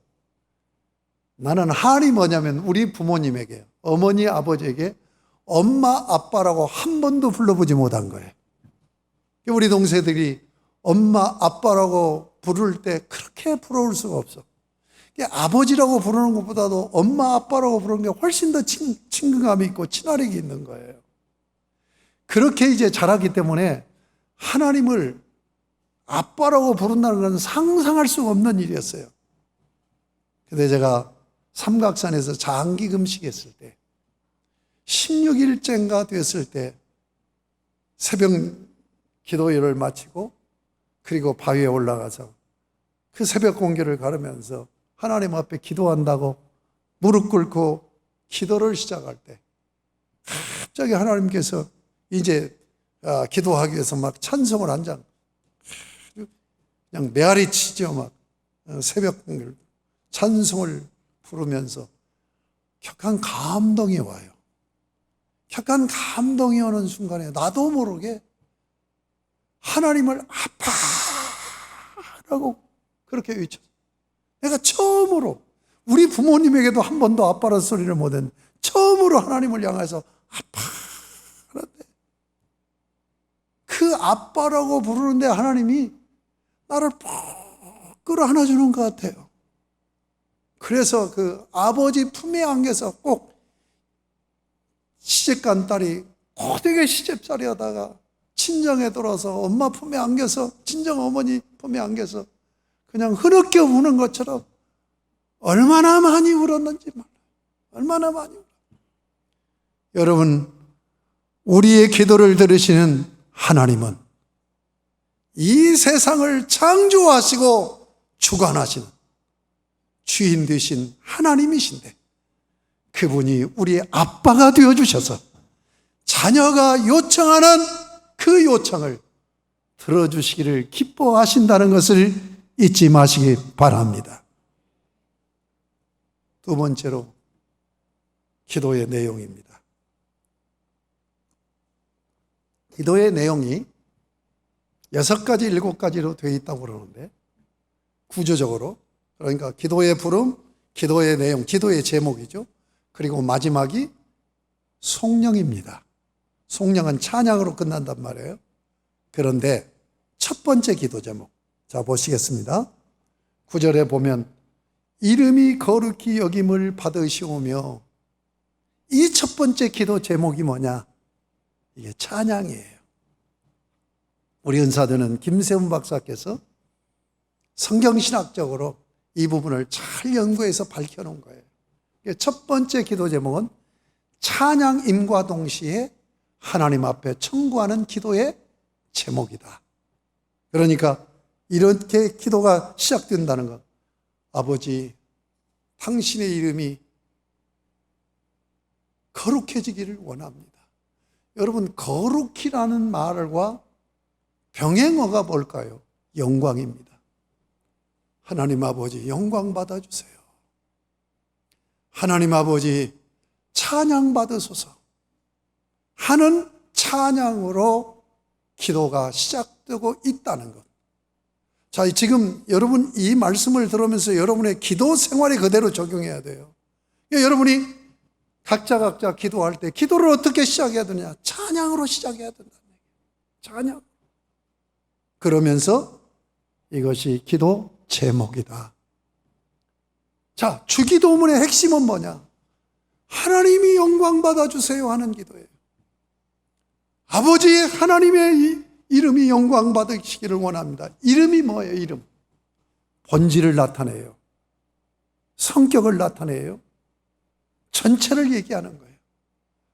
나는 한이 뭐냐면 우리 부모님에게, 어머니 아버지에게 엄마 아빠라고 한 번도 불러보지 못한 거예요. 우리 동생들이 엄마 아빠라고 부를 때 그렇게 부러울 수가 없어. 아버지라고 부르는 것보다도 엄마 아빠라고 부르는 게 훨씬 더 친근감이 있고 친화력이 있는 거예요. 그렇게 이제 자라기 때문에 하나님을 아빠라고 부른다는 건 상상할 수가 없는 일이었어요. 근데 제가 삼각산에서 장기 금식했을 때 16일째인가 됐을 때 새벽 기도회를 마치고 그리고 바위에 올라가서 그 새벽 공기를 가르면서 하나님 앞에 기도한다고 무릎 꿇고 기도를 시작할 때 갑자기 하나님께서 이제 기도하기 위해서 막 찬송을 한 장 그냥 메아리 치죠. 막 새벽 공기를 찬송을 부르면서 격한 감동이 와요. 격한 감동이 오는 순간에 나도 모르게 하나님을 아빠라고 그렇게 외쳤어요. 내가 처음으로 우리 부모님에게도 한 번도 아빠라는 소리를 못했는데 처음으로 하나님을 향해서 아빠라는데 그 아빠라고 부르는데 하나님이 나를 푹 끌어안아주는 것 같아요. 그래서 그 아버지 품에 안겨서 꼭 시집간 딸이 고되게 시집살이 하다가 친정에 돌아서 엄마 품에 안겨서 친정 어머니 품에 안겨서 그냥 흐느껴 우는 것처럼 얼마나 많이 울었는지 몰라요. 얼마나 많이 울어요. 여러분, 우리의 기도를 들으시는 하나님은 이 세상을 창조하시고 주관하시는 주인 되신 하나님이신데 그분이 우리의 아빠가 되어주셔서 자녀가 요청하는 그 요청을 들어주시기를 기뻐하신다는 것을 잊지 마시기 바랍니다. 두 번째로 기도의 내용입니다. 기도의 내용이 6가지, 7가지로 되어 있다고 그러는데 구조적으로 그러니까 기도의 부름, 기도의 내용, 기도의 제목이죠. 그리고 마지막이 송령입니다. 송령은 찬양으로 끝난단 말이에요. 그런데 첫 번째 기도 제목, 자 보시겠습니다. 9절에 보면 이름이 거룩히 여김을 받으시오며 이 첫 번째 기도 제목이 뭐냐? 이게 찬양이에요. 우리 은사들은 김세훈 박사께서 성경신학적으로 이 부분을 잘 연구해서 밝혀놓은 거예요. 첫 번째 기도 제목은 찬양임과 동시에 하나님 앞에 청구하는 기도의 제목이다. 그러니까 이렇게 기도가 시작된다는 것. 아버지, 당신의 이름이 거룩해지기를 원합니다. 여러분, 거룩이라는 말과 병행어가 뭘까요? 영광입니다. 하나님 아버지, 영광 받아주세요. 하나님 아버지, 찬양 받으소서 하는 찬양으로 기도가 시작되고 있다는 것. 자, 지금 여러분 이 말씀을 들으면서 여러분의 기도 생활에 그대로 적용해야 돼요. 여러분이 각자 기도할 때 기도를 어떻게 시작해야 되냐? 찬양으로 시작해야 된다. 찬양. 그러면서 이것이 기도 제목이다. 자, 주기도문의 핵심은 뭐냐? 하나님이 영광 받아주세요 하는 기도예요. 아버지 하나님의 이름이 영광 받으시기를 원합니다. 이름이 뭐예요? 이름. 본질을 나타내요. 성격을 나타내요. 전체를 얘기하는 거예요.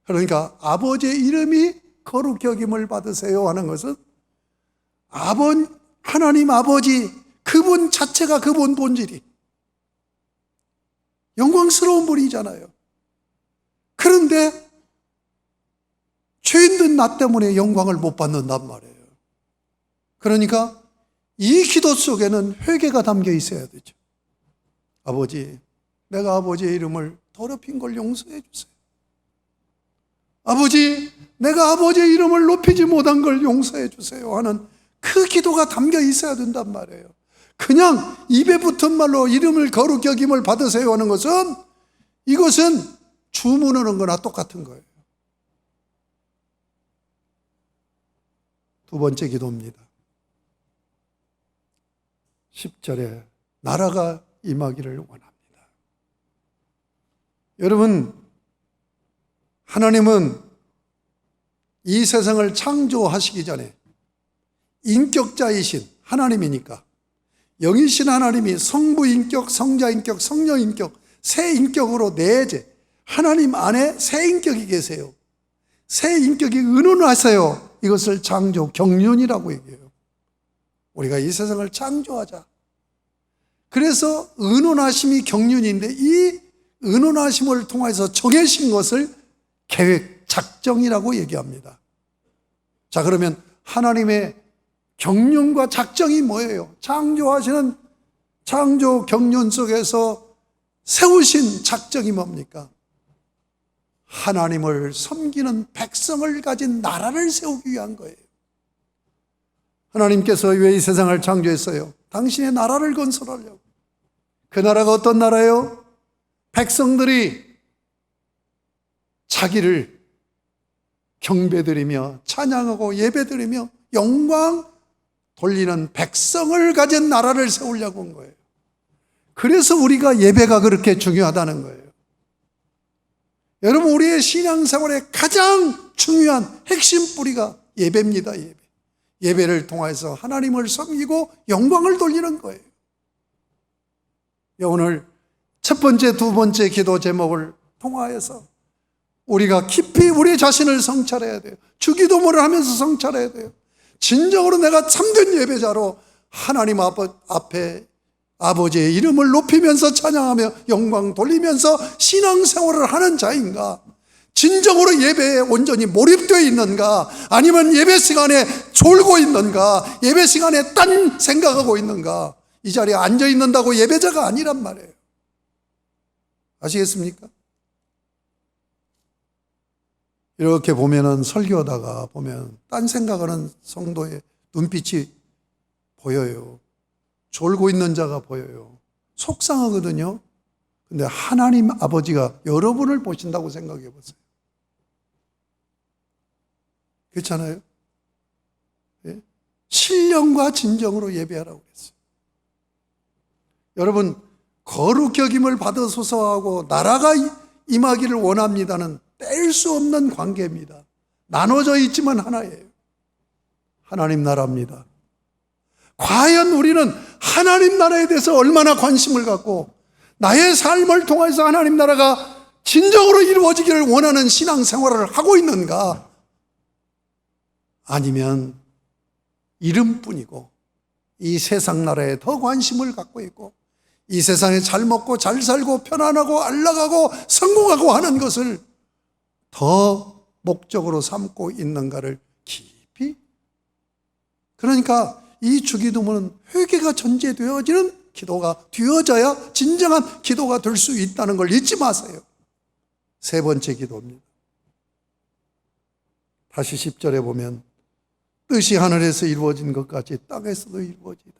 그러니까 아버지의 이름이 거룩히 여김을 받으세요 하는 것은 하나님 아버지 그분 자체가 그분 본질이 영광스러운 분이잖아요. 그런데 죄인된 나 때문에 영광을 못 받는단 말이에요. 그러니까 이 기도 속에는 회개가 담겨 있어야 되죠. 아버지, 내가 아버지의 이름을 더럽힌 걸 용서해 주세요. 아버지, 내가 아버지의 이름을 높이지 못한 걸 용서해 주세요 하는 그 기도가 담겨 있어야 된단 말이에요. 그냥 입에 붙은 말로 이름을 거룩히 여김을 받으세요 하는 것은 이것은 주문하는 거나 똑같은 거예요. 두 번째 기도입니다. 10절에 나라가 임하기를 원합니다. 여러분, 하나님은 이 세상을 창조하시기 전에 인격자이신 하나님이니까 영이신 하나님이 성부인격, 성자인격, 성령인격 세 인격으로 내재 하나님 안에 세 인격이 계세요. 세 인격이 의논하세요. 이것을 창조 경륜이라고 얘기해요. 우리가 이 세상을 창조하자. 그래서 의논하심이 경륜인데 이 의논하심을 통해서 정해진 것을 계획, 작정이라고 얘기합니다. 자, 그러면 하나님의 경륜과 작정이 뭐예요? 창조하시는 창조 경륜 속에서 세우신 작정이 뭡니까? 하나님을 섬기는 백성을 가진 나라를 세우기 위한 거예요. 하나님께서 왜 이 세상을 창조했어요? 당신의 나라를 건설하려고. 그 나라가 어떤 나라예요? 백성들이 자기를 경배드리며 찬양하고 예배드리며 영광 돌리는 백성을 가진 나라를 세우려고 한 거예요. 그래서 우리가 예배가 그렇게 중요하다는 거예요. 여러분, 우리의 신앙생활의 가장 중요한 핵심 뿌리가 예배입니다. 예배를 통해서 하나님을 섬기고 영광을 돌리는 거예요. 오늘 첫 번째, 두 번째 기도 제목을 통하여서 우리가 깊이 우리 자신을 성찰해야 돼요. 주기도문을 하면서 성찰해야 돼요. 진정으로 내가 참된 예배자로 하나님 앞에 아버지의 이름을 높이면서 찬양하며 영광 돌리면서 신앙생활을 하는 자인가? 진정으로 예배에 온전히 몰입되어 있는가? 아니면 예배 시간에 졸고 있는가? 예배 시간에 딴 생각하고 있는가? 이 자리에 앉아 있는다고 예배자가 아니란 말이에요. 아시겠습니까? 이렇게 보면은 설교하다가 보면 딴 생각하는 성도의 눈빛이 보여요. 졸고 있는 자가 보여요. 속상하거든요. 근데 하나님 아버지가 여러분을 보신다고 생각해 보세요. 그렇잖아요? 예? 신령과 진정으로 예배하라고 그랬어요. 여러분, 거룩 여김을 받으소서 하고 나라가 임하기를 원합니다는 뗄 수 없는 관계입니다. 나눠져 있지만 하나예요. 하나님 나라입니다. 과연 우리는 하나님 나라에 대해서 얼마나 관심을 갖고 나의 삶을 통해서 하나님 나라가 진정으로 이루어지기를 원하는 신앙생활을 하고 있는가? 아니면 이름뿐이고 이 세상 나라에 더 관심을 갖고 있고 이 세상에 잘 먹고 잘 살고 편안하고 안락하고 성공하고 하는 것을 더 목적으로 삼고 있는가를 깊이. 그러니까 이 주기도문은 회개가 전제되어지는 기도가 되어져야 진정한 기도가 될 수 있다는 걸 잊지 마세요. 세 번째 기도입니다. 다시 10절에 보면 뜻이 하늘에서 이루어진 것 같이 땅에서도 이루어지다.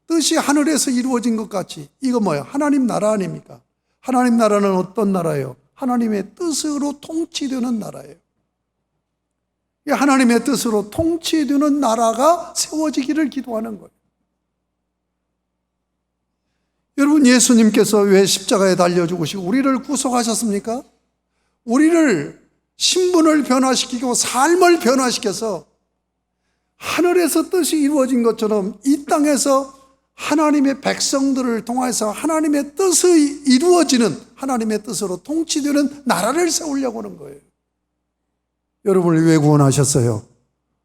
뜻이 하늘에서 이루어진 것 같이, 이거 뭐예요? 하나님 나라 아닙니까? 하나님 나라는 어떤 나라예요? 하나님의 뜻으로 통치되는 나라예요. 이 하나님의 뜻으로 통치되는 나라가 세워지기를 기도하는 거예요. 여러분, 예수님께서 왜 십자가에 달려 죽으시고 우리를 구속하셨습니까? 우리를 신분을 변화시키고 삶을 변화시켜서 하늘에서 뜻이 이루어진 것처럼 이 땅에서 하나님의 백성들을 통해서 하나님의 뜻이 이루어지는, 하나님의 뜻으로 통치되는 나라를 세우려고 하는 거예요. 여러분을 왜 구원하셨어요?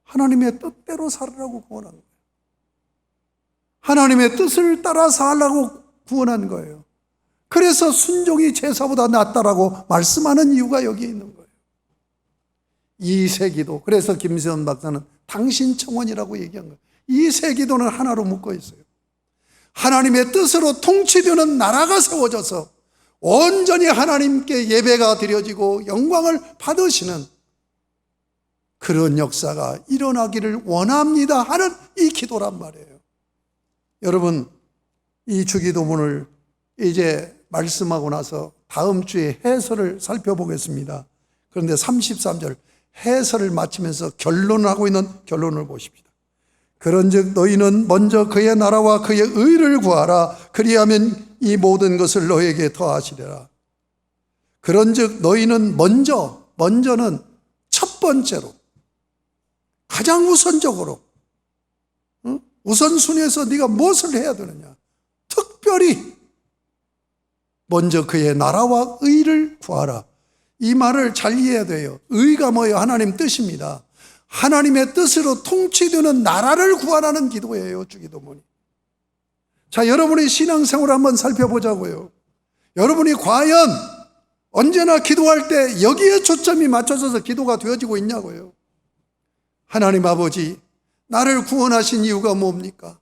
하나님의 뜻대로 살으라고 구원한 거예요. 하나님의 뜻을 따라 살라고 구원한 거예요. 그래서 순종이 제사보다 낫다라고 말씀하는 이유가 여기 있는 거예요. 이 세 기도, 그래서 김세원 박사는 당신 청원이라고 얘기한 거예요. 이 세 기도는 하나로 묶어 있어요. 하나님의 뜻으로 통치되는 나라가 세워져서 온전히 하나님께 예배가 드려지고 영광을 받으시는 그런 역사가 일어나기를 원합니다 하는 이 기도란 말이에요. 여러분, 이 주기도문을 이제 말씀하고 나서 다음 주에 해설을 살펴보겠습니다. 그런데 33절 해설을 마치면서 결론하고 있는 결론을 보십시다. 그런즉 너희는 먼저 그의 나라와 그의 의를 구하라. 그리하면 이 모든 것을 너희에게 더하시리라. 그런즉 너희는 먼저는 첫 번째로, 가장 우선적으로, 우선순위에서 네가 무엇을 해야 되느냐? 특별히 먼저 그의 나라와 의를 구하라. 이 말을 잘 이해해야 돼요. 의가 뭐예요? 하나님 뜻입니다. 하나님의 뜻으로 통치되는 나라를 구하라는 기도예요, 주기도문이. 자, 여러분의 신앙생활을 한번 살펴보자고요. 여러분이 과연 언제나 기도할 때 여기에 초점이 맞춰져서 기도가 되어지고 있냐고요. 하나님 아버지, 나를 구원하신 이유가 뭡니까?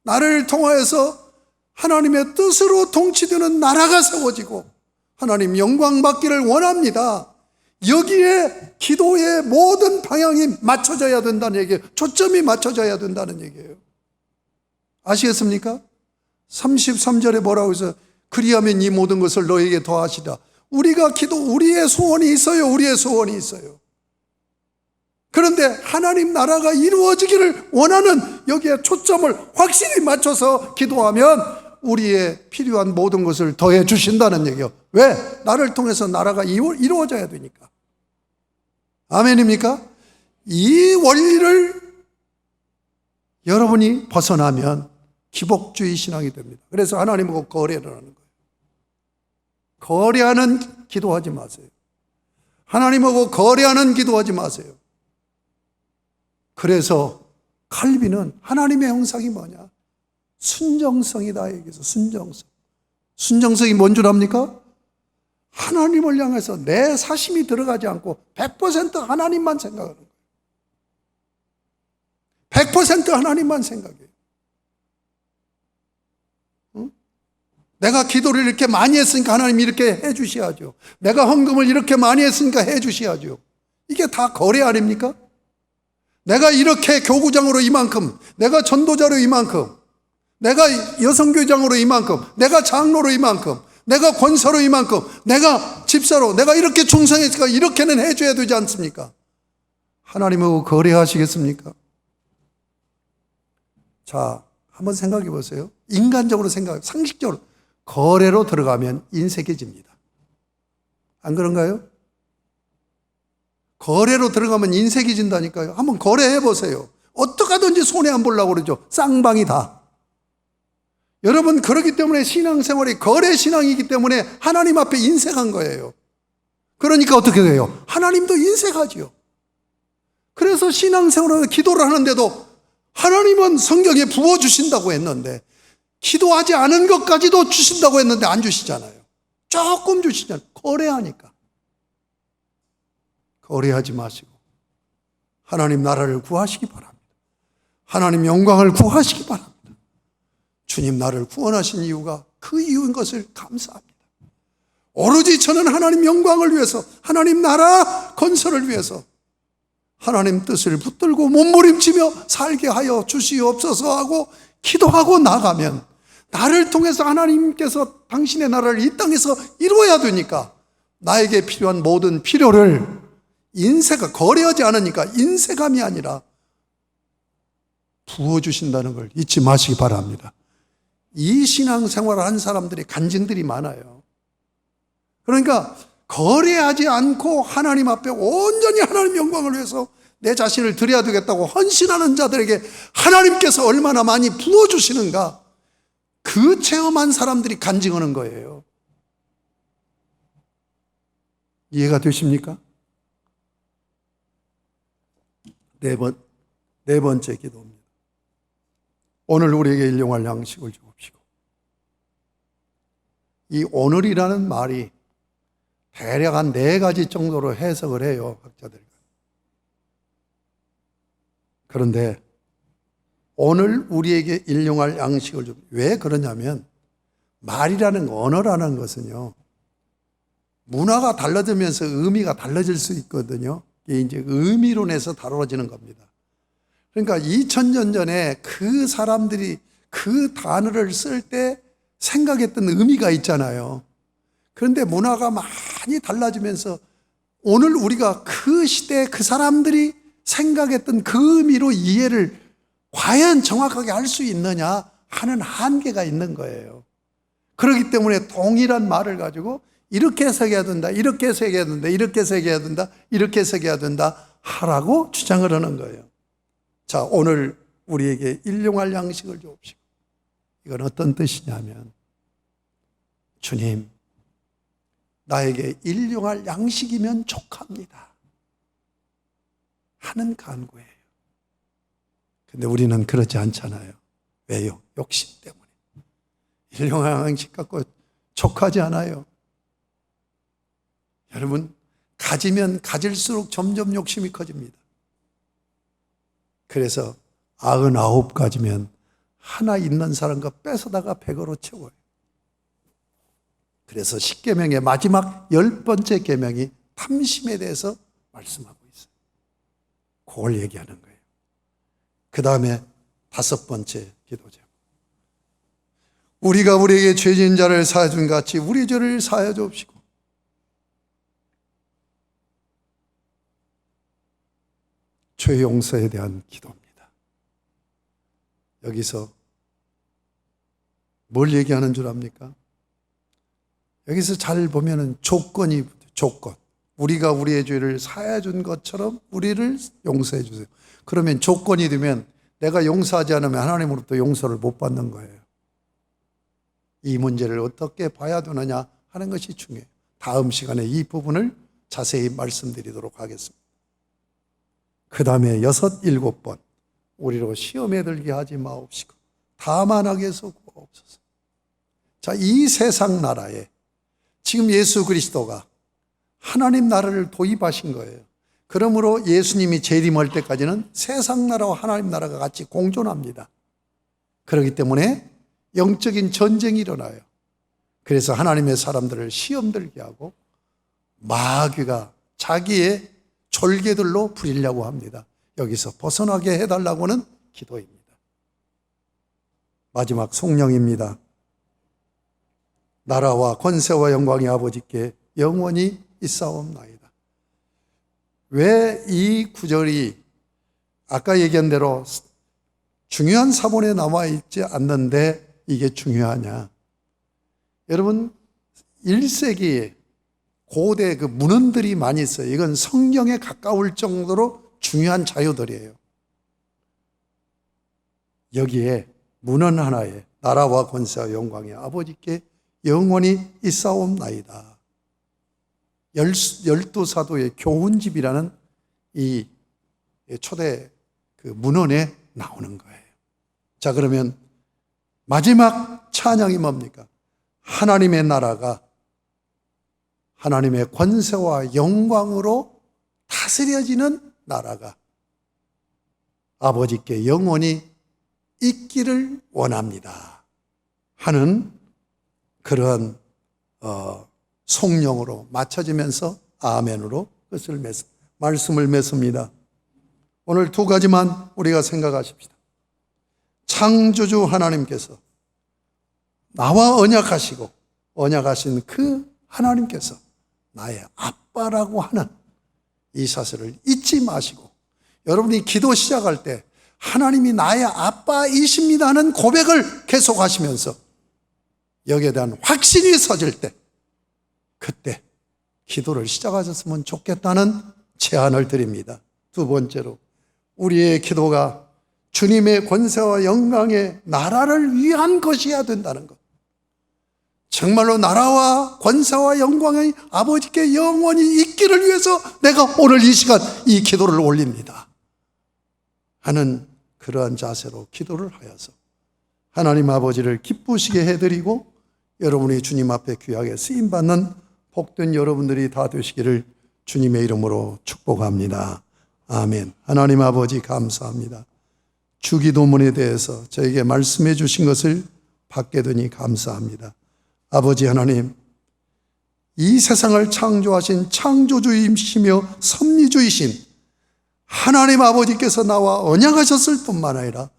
나를 통하여서 하나님의 뜻으로 통치되는 나라가 세워지고 하나님 영광 받기를 원합니다. 여기에 기도의 모든 방향이 맞춰져야 된다는 얘기예요. 초점이 맞춰져야 된다는 얘기예요. 아시겠습니까? 33절에 뭐라고 해서 그리하면 이 모든 것을 너에게 더하시라. 우리의 소원이 있어요. 우리의 소원이 있어요. 그런데 하나님 나라가 이루어지기를 원하는 여기에 초점을 확실히 맞춰서 기도하면 우리의 필요한 모든 것을 더해 주신다는 얘기예요. 왜? 나를 통해서 나라가 이루어져야 되니까. 아멘입니까? 이 원리를 여러분이 벗어나면 기복주의 신앙이 됩니다. 그래서 하나님하고 거래를 하는 거예요. 거래하는 기도하지 마세요. 하나님하고 거래하는 기도하지 마세요. 그래서 칼빈은 하나님의 형상이 뭐냐? 순정성이다 얘기해서 순정성. 순정성이 뭔 줄 압니까? 하나님을 향해서 내 사심이 들어가지 않고 100% 하나님만 생각하는 거예요. 100% 하나님만 생각해요. 응? 내가 기도를 이렇게 많이 했으니까 하나님이 이렇게 해 주셔야죠. 내가 헌금을 이렇게 많이 했으니까 해 주셔야죠. 이게 다 거래 아닙니까? 내가 이렇게 교구장으로 이만큼, 내가 전도자로 이만큼, 내가 여성교장으로 이만큼, 내가 장로로 이만큼, 내가 권사로 이만큼, 내가 집사로, 내가 이렇게 충성했으니까 이렇게는 해줘야 되지 않습니까? 하나님하고 거래하시겠습니까? 자, 한번 생각해 보세요. 인간적으로 상식적으로 거래로 들어가면 인색해집니다. 안 그런가요? 거래로 들어가면 인색해진다니까요. 한번 거래해 보세요. 어떻게 하든지 손해 안 보려고 그러죠. 쌍방이 다. 여러분, 그렇기 때문에 신앙생활이 거래 신앙이기 때문에 하나님 앞에 인색한 거예요. 그러니까 어떻게 돼요? 하나님도 인색하지요. 그래서 신앙생활을 기도를 하는데도 하나님은 성경에 부어주신다고 했는데 기도하지 않은 것까지도 주신다고 했는데 안 주시잖아요. 조금 주시잖아요. 거래하니까. 거래하지 마시고 하나님 나라를 구하시기 바랍니다. 하나님 영광을 구하시기 바랍니다. 주님 나를 구원하신 이유가 그 이유인 것을 감사합니다. 오로지 저는 하나님 영광을 위해서, 하나님 나라 건설을 위해서 하나님 뜻을 붙들고 몸부림치며 살게 하여 주시옵소서 하고 기도하고 나가면 나를 통해서 하나님께서 당신의 나라를 이 땅에서 이루어야 되니까 나에게 필요한 모든 필요를 인쇄가 거래하지 않으니까 인쇄감이 아니라 부어주신다는 걸 잊지 마시기 바랍니다. 이 신앙생활을 한 사람들의 간증들이 많아요. 그러니까 거래하지 않고 하나님 앞에 온전히 하나님 영광을 위해서 내 자신을 드려야 되겠다고 헌신하는 자들에게 하나님께서 얼마나 많이 부어주시는가, 그 체험한 사람들이 간증하는 거예요. 이해가 되십니까? 네 번째 기도입니다. 오늘 우리에게 일용할 양식을 주옵시고. 이 오늘이라는 말이 대략 한 4가지 정도로 해석을 해요, 학자들. 그런데 오늘 우리에게 일용할 양식을 좀, 왜 그러냐면 말이라는 거, 언어라는 것은요, 문화가 달라지면서 의미가 달라질 수 있거든요. 이게 이제 의미론에서 다뤄지는 겁니다. 그러니까 2000년 전에 그 사람들이 그 단어를 쓸 때 생각했던 의미가 있잖아요. 그런데 문화가 많이 달라지면서 오늘 우리가 그 시대에 그 사람들이 생각했던 그 의미로 이해를 과연 정확하게 할 수 있느냐 하는 한계가 있는 거예요. 그렇기 때문에 동일한 말을 가지고 이렇게 해석해야 된다, 이렇게 해석해야 된다, 이렇게 해석해야 된다, 이렇게 해석해야 된다 하라고 주장을 하는 거예요. 자, 오늘 우리에게 일용할 양식을 주옵시고. 이건 어떤 뜻이냐면, 주님, 나에게 일용할 양식이면 족합니다 하는 간구예요. 근데 우리는 그렇지 않잖아요. 왜요? 욕심 때문에. 일용할 양식 갖고 족하지 않아요. 여러분, 가지면 가질수록 점점 욕심이 커집니다. 그래서 99가지면 하나 있는 사람과 뺏어다가 100으로 채워요. 그래서 십계명의 마지막 10번째 계명이 탐심에 대해서 말씀하고 있어요. 그걸 얘기하는 거예요. 그 다음에 5번째 기도 제목. 우리가 우리에게 죄진 자를 사하여 준 같이 우리 죄를 사하여 주옵시고. 죄 용서에 대한 기도입니다. 여기서 뭘 얘기하는 줄 압니까? 여기서 잘 보면은 조건이, 조건. 우리가 우리의 죄를 사해 준 것처럼 우리를 용서해 주세요. 그러면 조건이 되면 내가 용서하지 않으면 하나님으로부터 용서를 못 받는 거예요. 이 문제를 어떻게 봐야 되느냐 하는 것이 중요해요. 다음 시간에 이 부분을 자세히 말씀드리도록 하겠습니다. 그 다음에 6, 7번 우리로 시험에 들게 하지 마옵시고 다만 악에서 구하옵소서. 자, 이 세상 나라에 지금 예수 그리스도가 하나님 나라를 도입하신 거예요. 그러므로 예수님이 재림할 때까지는 세상 나라와 하나님 나라가 같이 공존합니다. 그렇기 때문에 영적인 전쟁이 일어나요. 그래서 하나님의 사람들을 시험 들게 하고 마귀가 자기의 졸개들로 부리려고 합니다. 여기서 벗어나게 해달라고는 기도입니다. 마지막 성령입니다. 나라와 권세와 영광이 아버지께 영원히 있사옵나이다. 왜 이 구절이 아까 얘기한 대로 중요한 사본에 나와 있지 않는데 이게 중요하냐? 여러분, 1세기에 고대 그 문헌들이 많이 있어요. 이건 성경에 가까울 정도로 중요한 자료들이에요. 여기에 문헌 하나에 나라와 권세와 영광이 아버지께 영원히 있사옵나이다. 12사도의 교훈집이라는 이 초대 그 문헌에 나오는 거예요. 자, 그러면 마지막 찬양이 뭡니까? 하나님의 나라가 하나님의 권세와 영광으로 다스려지는 나라가 아버지께 영원히 있기를 원합니다 하는 그러한 성령으로 맞춰지면서 아멘으로 끝을 말씀을 맺습니다. 오늘 2가지만 우리가 생각하십시다. 창조주 하나님께서 나와 언약하시고 언약하신 그 하나님께서 나의 아빠라고 하는 이 사실을 잊지 마시고, 여러분이 기도 시작할 때 하나님이 나의 아빠이십니다는 고백을 계속하시면서 여기에 대한 확신이 서질 때, 그때 기도를 시작하셨으면 좋겠다는 제안을 드립니다. 두 번째로, 우리의 기도가 주님의 권세와 영광의 나라를 위한 것이어야 된다는 것. 정말로 나라와 권세와 영광이 아버지께 영원히 있기를 위해서 내가 오늘 이 시간 이 기도를 올립니다 하는 그러한 자세로 기도를 하여서 하나님 아버지를 기쁘시게 해드리고 여러분이 주님 앞에 귀하게 쓰임받는 복된 여러분들이 다 되시기를 주님의 이름으로 축복합니다. 아멘. 하나님 아버지 감사합니다. 주기도문에 대해서 저에게 말씀해 주신 것을 받게 되니 감사합니다. 아버지 하나님, 이 세상을 창조하신 창조주이시며 섭리주이신 하나님 아버지께서 나와 언약하셨을 뿐만 아니라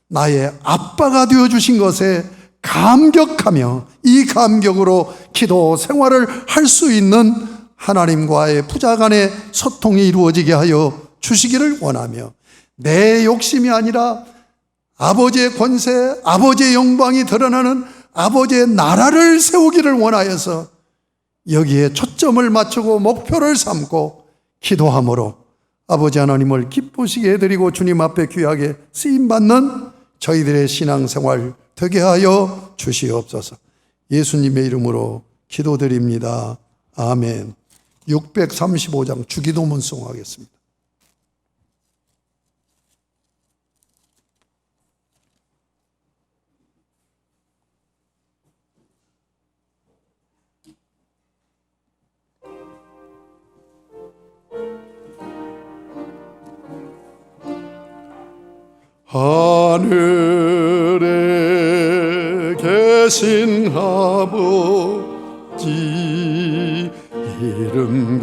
나의 아빠가 되어주신 것에 감격하며 이 감격으로 기도 생활을 할 수 있는 하나님과의 부자간의 소통이 이루어지게 하여 주시기를 원하며, 내 욕심이 아니라 아버지의 권세, 아버지의 영광이 드러나는 아버지의 나라를 세우기를 원하여서 여기에 초점을 맞추고 목표를 삼고 기도함으로 아버지 하나님을 기쁘시게 해드리고 주님 앞에 귀하게 쓰임받는 저희들의 신앙생활 되게 하여 주시옵소서. 예수님의 이름으로 기도드립니다. 아멘. 635장 주기도문 송하겠습니다. 하늘에 계신 아버지 이름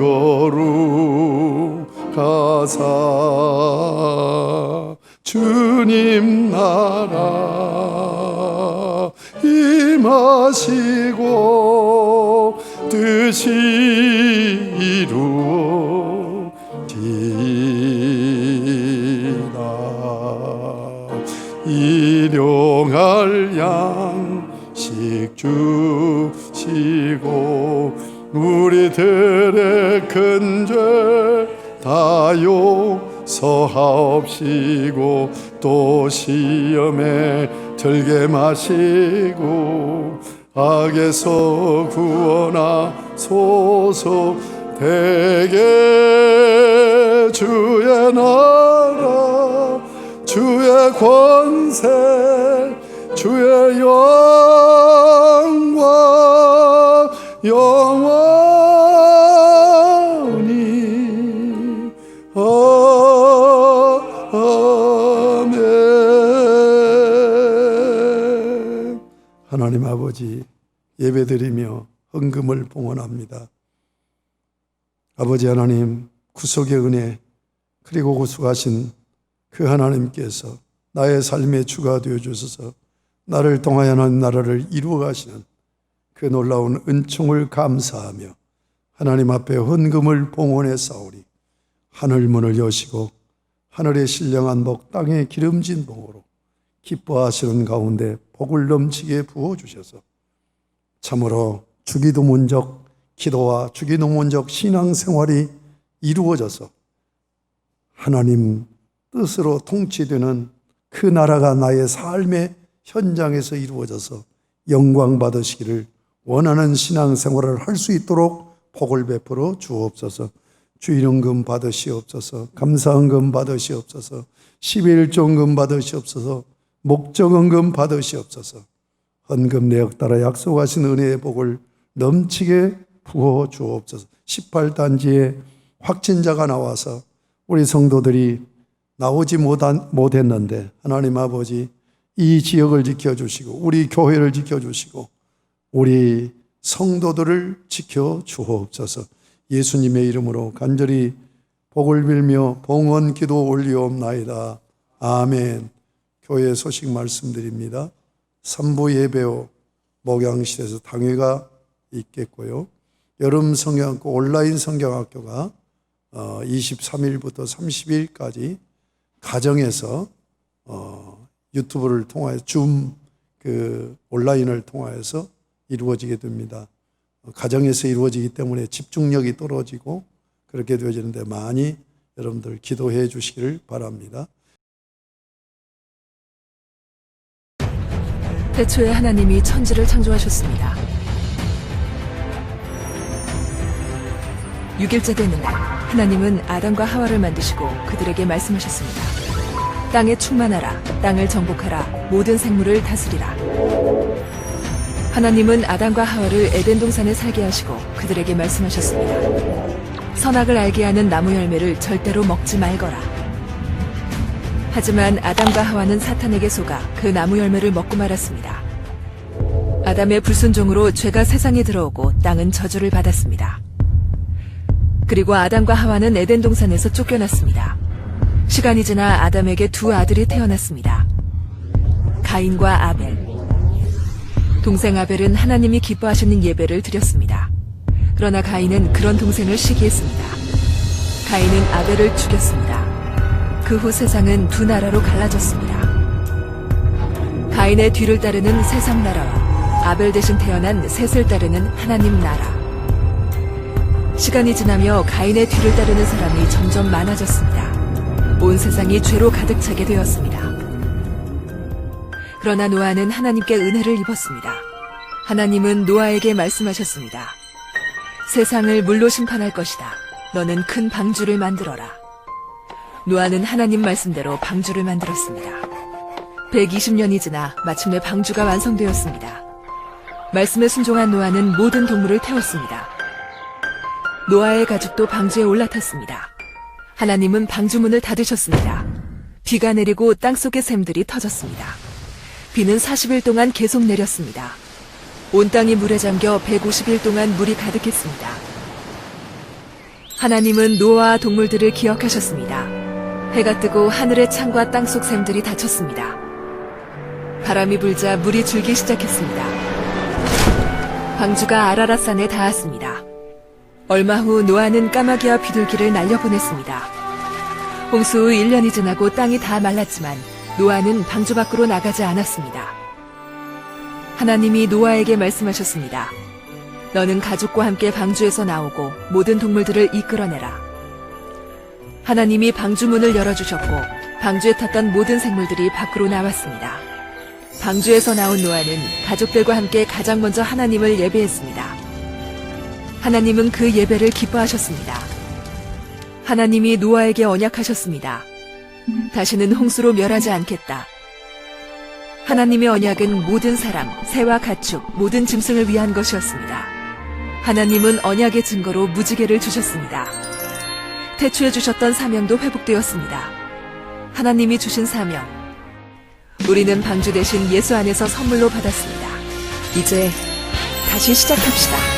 거룩하사 주님 나라 임하시고 뜻이 이루어지이다. 일용할 양식 주시고 우리들의 큰 죄 다 용서하옵시고 또 시험에 들게 마시고 악에서 구원하소서. 대개 주의 나라 주의 권세 주의 영광 영원히 아멘. 하나님 아버지, 예배드리며 헌금을 봉헌합니다. 아버지 하나님, 구속의 은혜 그리고 구속하신 그 하나님께서 나의 삶의 주가 되어 주셔서 나를 통하여 하나님 나라를 이루어 가시는 그 놀라운 은총을 감사하며 하나님 앞에 헌금을 봉헌해 싸우리. 하늘 문을 여시고 하늘의 신령한 복 땅의 기름진 복으로 기뻐하시는 가운데 복을 넘치게 부어주셔서 참으로 주기도문적 기도와 주기도문적 신앙생활이 이루어져서 하나님 뜻으로 통치되는 그 나라가 나의 삶의 현장에서 이루어져서 영광 받으시기를 원하는 신앙생활을 할 수 있도록 복을 베풀어 주옵소서. 주일헌금 받으시옵소서. 감사헌금 받으시옵소서. 11조헌금 받으시옵소서. 목적헌금 받으시옵소서. 헌금 내역 따라 약속하신 은혜의 복을 넘치게 부어 주옵소서. 18단지에 확진자가 나와서 우리 성도들이 나오지 못했는데 하나님 아버지, 이 지역을 지켜주시고 우리 교회를 지켜주시고 우리 성도들을 지켜주옵소서. 예수님의 이름으로 간절히 복을 빌며 봉헌 기도 올리옵나이다. 아멘. 교회 소식 말씀드립니다. 3부 예배 후 목양실에서 당회가 있겠고요. 여름 성경학교 온라인 성경학교가 23일부터 30일까지 가정에서 유튜브를 통하여 줌 온라인을 통하여서 이루어지게 됩니다. 가정에서 이루어지기 때문에 집중력이 떨어지고 그렇게 되어지는데 많이 여러분들 기도해 주시기를 바랍니다. 태초에 하나님이 천지를 창조하셨습니다. 6일째 되는 날, 하나님은 아담과 하와를 만드시고 그들에게 말씀하셨습니다. 땅에 충만하라, 땅을 정복하라, 모든 생물을 다스리라. 하나님은 아담과 하와를 에덴 동산에 살게 하시고 그들에게 말씀하셨습니다. 선악을 알게 하는 나무 열매를 절대로 먹지 말거라. 하지만 아담과 하와는 사탄에게 속아 그 나무 열매를 먹고 말았습니다. 아담의 불순종으로 죄가 세상에 들어오고 땅은 저주를 받았습니다. 그리고 아담과 하와는 에덴 동산에서 쫓겨났습니다. 시간이 지나 아담에게 두 아들이 태어났습니다. 가인과 아벨. 동생 아벨은 하나님이 기뻐하시는 예배를 드렸습니다. 그러나 가인은 그런 동생을 시기했습니다. 가인은 아벨을 죽였습니다. 그 후 세상은 두 나라로 갈라졌습니다. 가인의 뒤를 따르는 세상 나라와 아벨 대신 태어난 셋을 따르는 하나님 나라. 시간이 지나며 가인의 뒤를 따르는 사람이 점점 많아졌습니다. 온 세상이 죄로 가득 차게 되었습니다. 그러나 노아는 하나님께 은혜를 입었습니다. 하나님은 노아에게 말씀하셨습니다. 세상을 물로 심판할 것이다. 너는 큰 방주를 만들어라. 노아는 하나님 말씀대로 방주를 만들었습니다. 120년이 지나 마침내 방주가 완성되었습니다. 말씀에 순종한 노아는 모든 동물을 태웠습니다. 노아의 가족도 방주에 올라탔습니다. 하나님은 방주문을 닫으셨습니다. 비가 내리고 땅속의 샘들이 터졌습니다. 비는 40일 동안 계속 내렸습니다. 온 땅이 물에 잠겨 150일 동안 물이 가득했습니다. 하나님은 노아와 동물들을 기억하셨습니다. 해가 뜨고 하늘의 창과 땅속 샘들이 닫혔습니다. 바람이 불자 물이 줄기 시작했습니다. 방주가 아라랏산에 닿았습니다. 얼마 후 노아는 까마귀와 비둘기를 날려보냈습니다. 홍수 후 1년이 지나고 땅이 다 말랐지만 노아는 방주 밖으로 나가지 않았습니다. 하나님이 노아에게 말씀하셨습니다. 너는 가족과 함께 방주에서 나오고 모든 동물들을 이끌어내라. 하나님이 방주 문을 열어주셨고 방주에 탔던 모든 생물들이 밖으로 나왔습니다. 방주에서 나온 노아는 가족들과 함께 가장 먼저 하나님을 예배했습니다. 하나님은 그 예배를 기뻐하셨습니다. 하나님이 노아에게 언약하셨습니다. 다시는 홍수로 멸하지 않겠다. 하나님의 언약은 모든 사람, 새와 가축, 모든 짐승을 위한 것이었습니다. 하나님은 언약의 증거로 무지개를 주셨습니다. 태초에 주셨던 사명도 회복되었습니다. 하나님이 주신 사명. 우리는 방주 대신 예수 안에서 선물로 받았습니다. 이제 다시 시작합시다.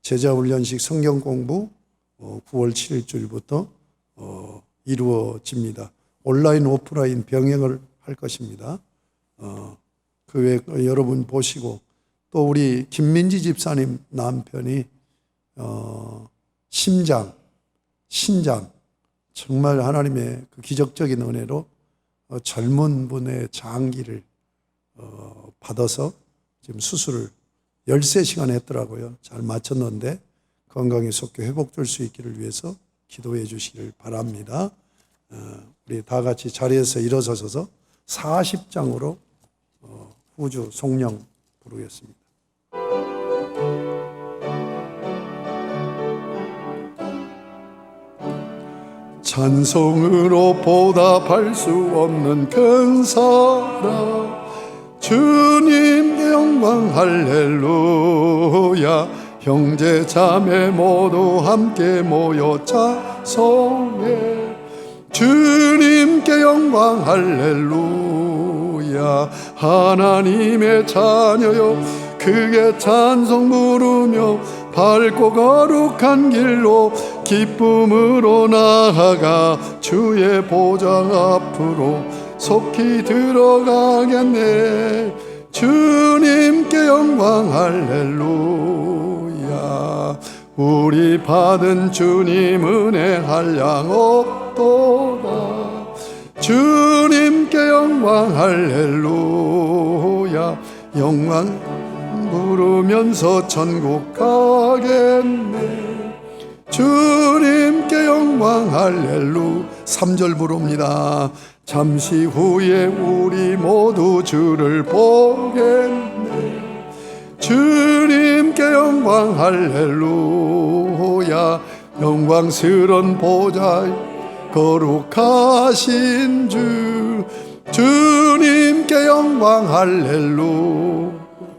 제자훈련식 성경 공부 9월 7일주일부터 이루어집니다. 온라인 오프라인 병행을 할 것입니다. 그 외에 여러분 보시고 또 우리 김민지 집사님 남편이 신장 정말 하나님의 그 기적적인 은혜로 젊은 분의 장기를 받아서 지금 수술을 13시간 했더라고요. 잘 마쳤는데 건강이 속히 회복될 수 있기를 위해서 기도해 주시기를 바랍니다. 우리 다 같이 자리에서 일어서서 40장으로 후주 송령 부르겠습니다. 찬송으로 보답할 수 없는 큰 사랑 주님 영광 할렐루야 형제 자매 모두 함께 모여 찬송해. 주님께 영광 할렐루야. 하나님의 자녀여 크게 찬송 부르며 밝고 거룩한 길로 기쁨으로 나아가 주의 보좌 앞으로 속히 들어가겠네. 주님께 영광 할렐루야. 우리 받은 주님 은혜 한량 없도다. 주님께 영광 할렐루야. 영광 부르면서 천국 가겠네. 주님께 영광 할렐루. 3절 부릅니다. 잠시 후에 우리 모두 주를 보겠네. 주님께 영광 할렐루야. 영광스런 보좌 거룩하신 주. 주님께 영광 할렐루.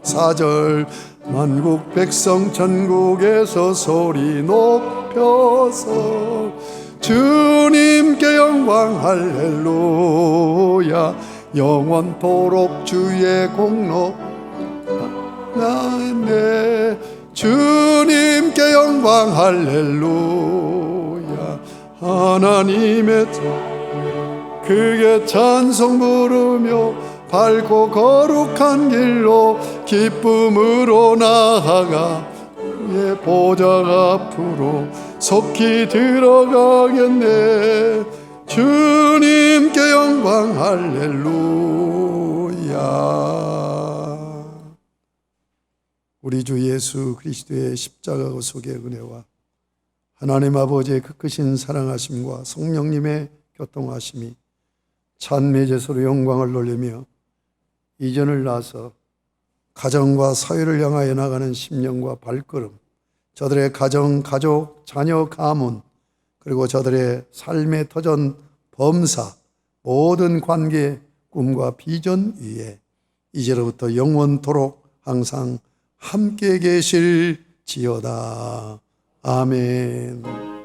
4절 만국 백성 전국에서 소리 높여서 주님께 영광 할렐루야. 영원토록 주의 공로 나네. 주님께 영광 할렐루야. 하나님의 크게 찬송 부르며 밝고 거룩한 길로 기쁨으로 나아가 그의 보좌 앞으로 속히 들어가겠네. 주님께 영광 할렐루야. 우리 주 예수 그리스도의 십자가 속의 은혜와 하나님 아버지의 그 크신 사랑하심과 성령님의 교통하심이 찬미 제소로 영광을 돌리며 이전을 나서 가정과 사회를 향하여 나가는 심령과 발걸음, 저들의 가정, 가족, 자녀, 가문, 그리고 저들의 삶의 터전, 범사, 모든 관계, 꿈과 비전 위에 이제로부터 영원토록 항상 함께 계실지어다. 아멘.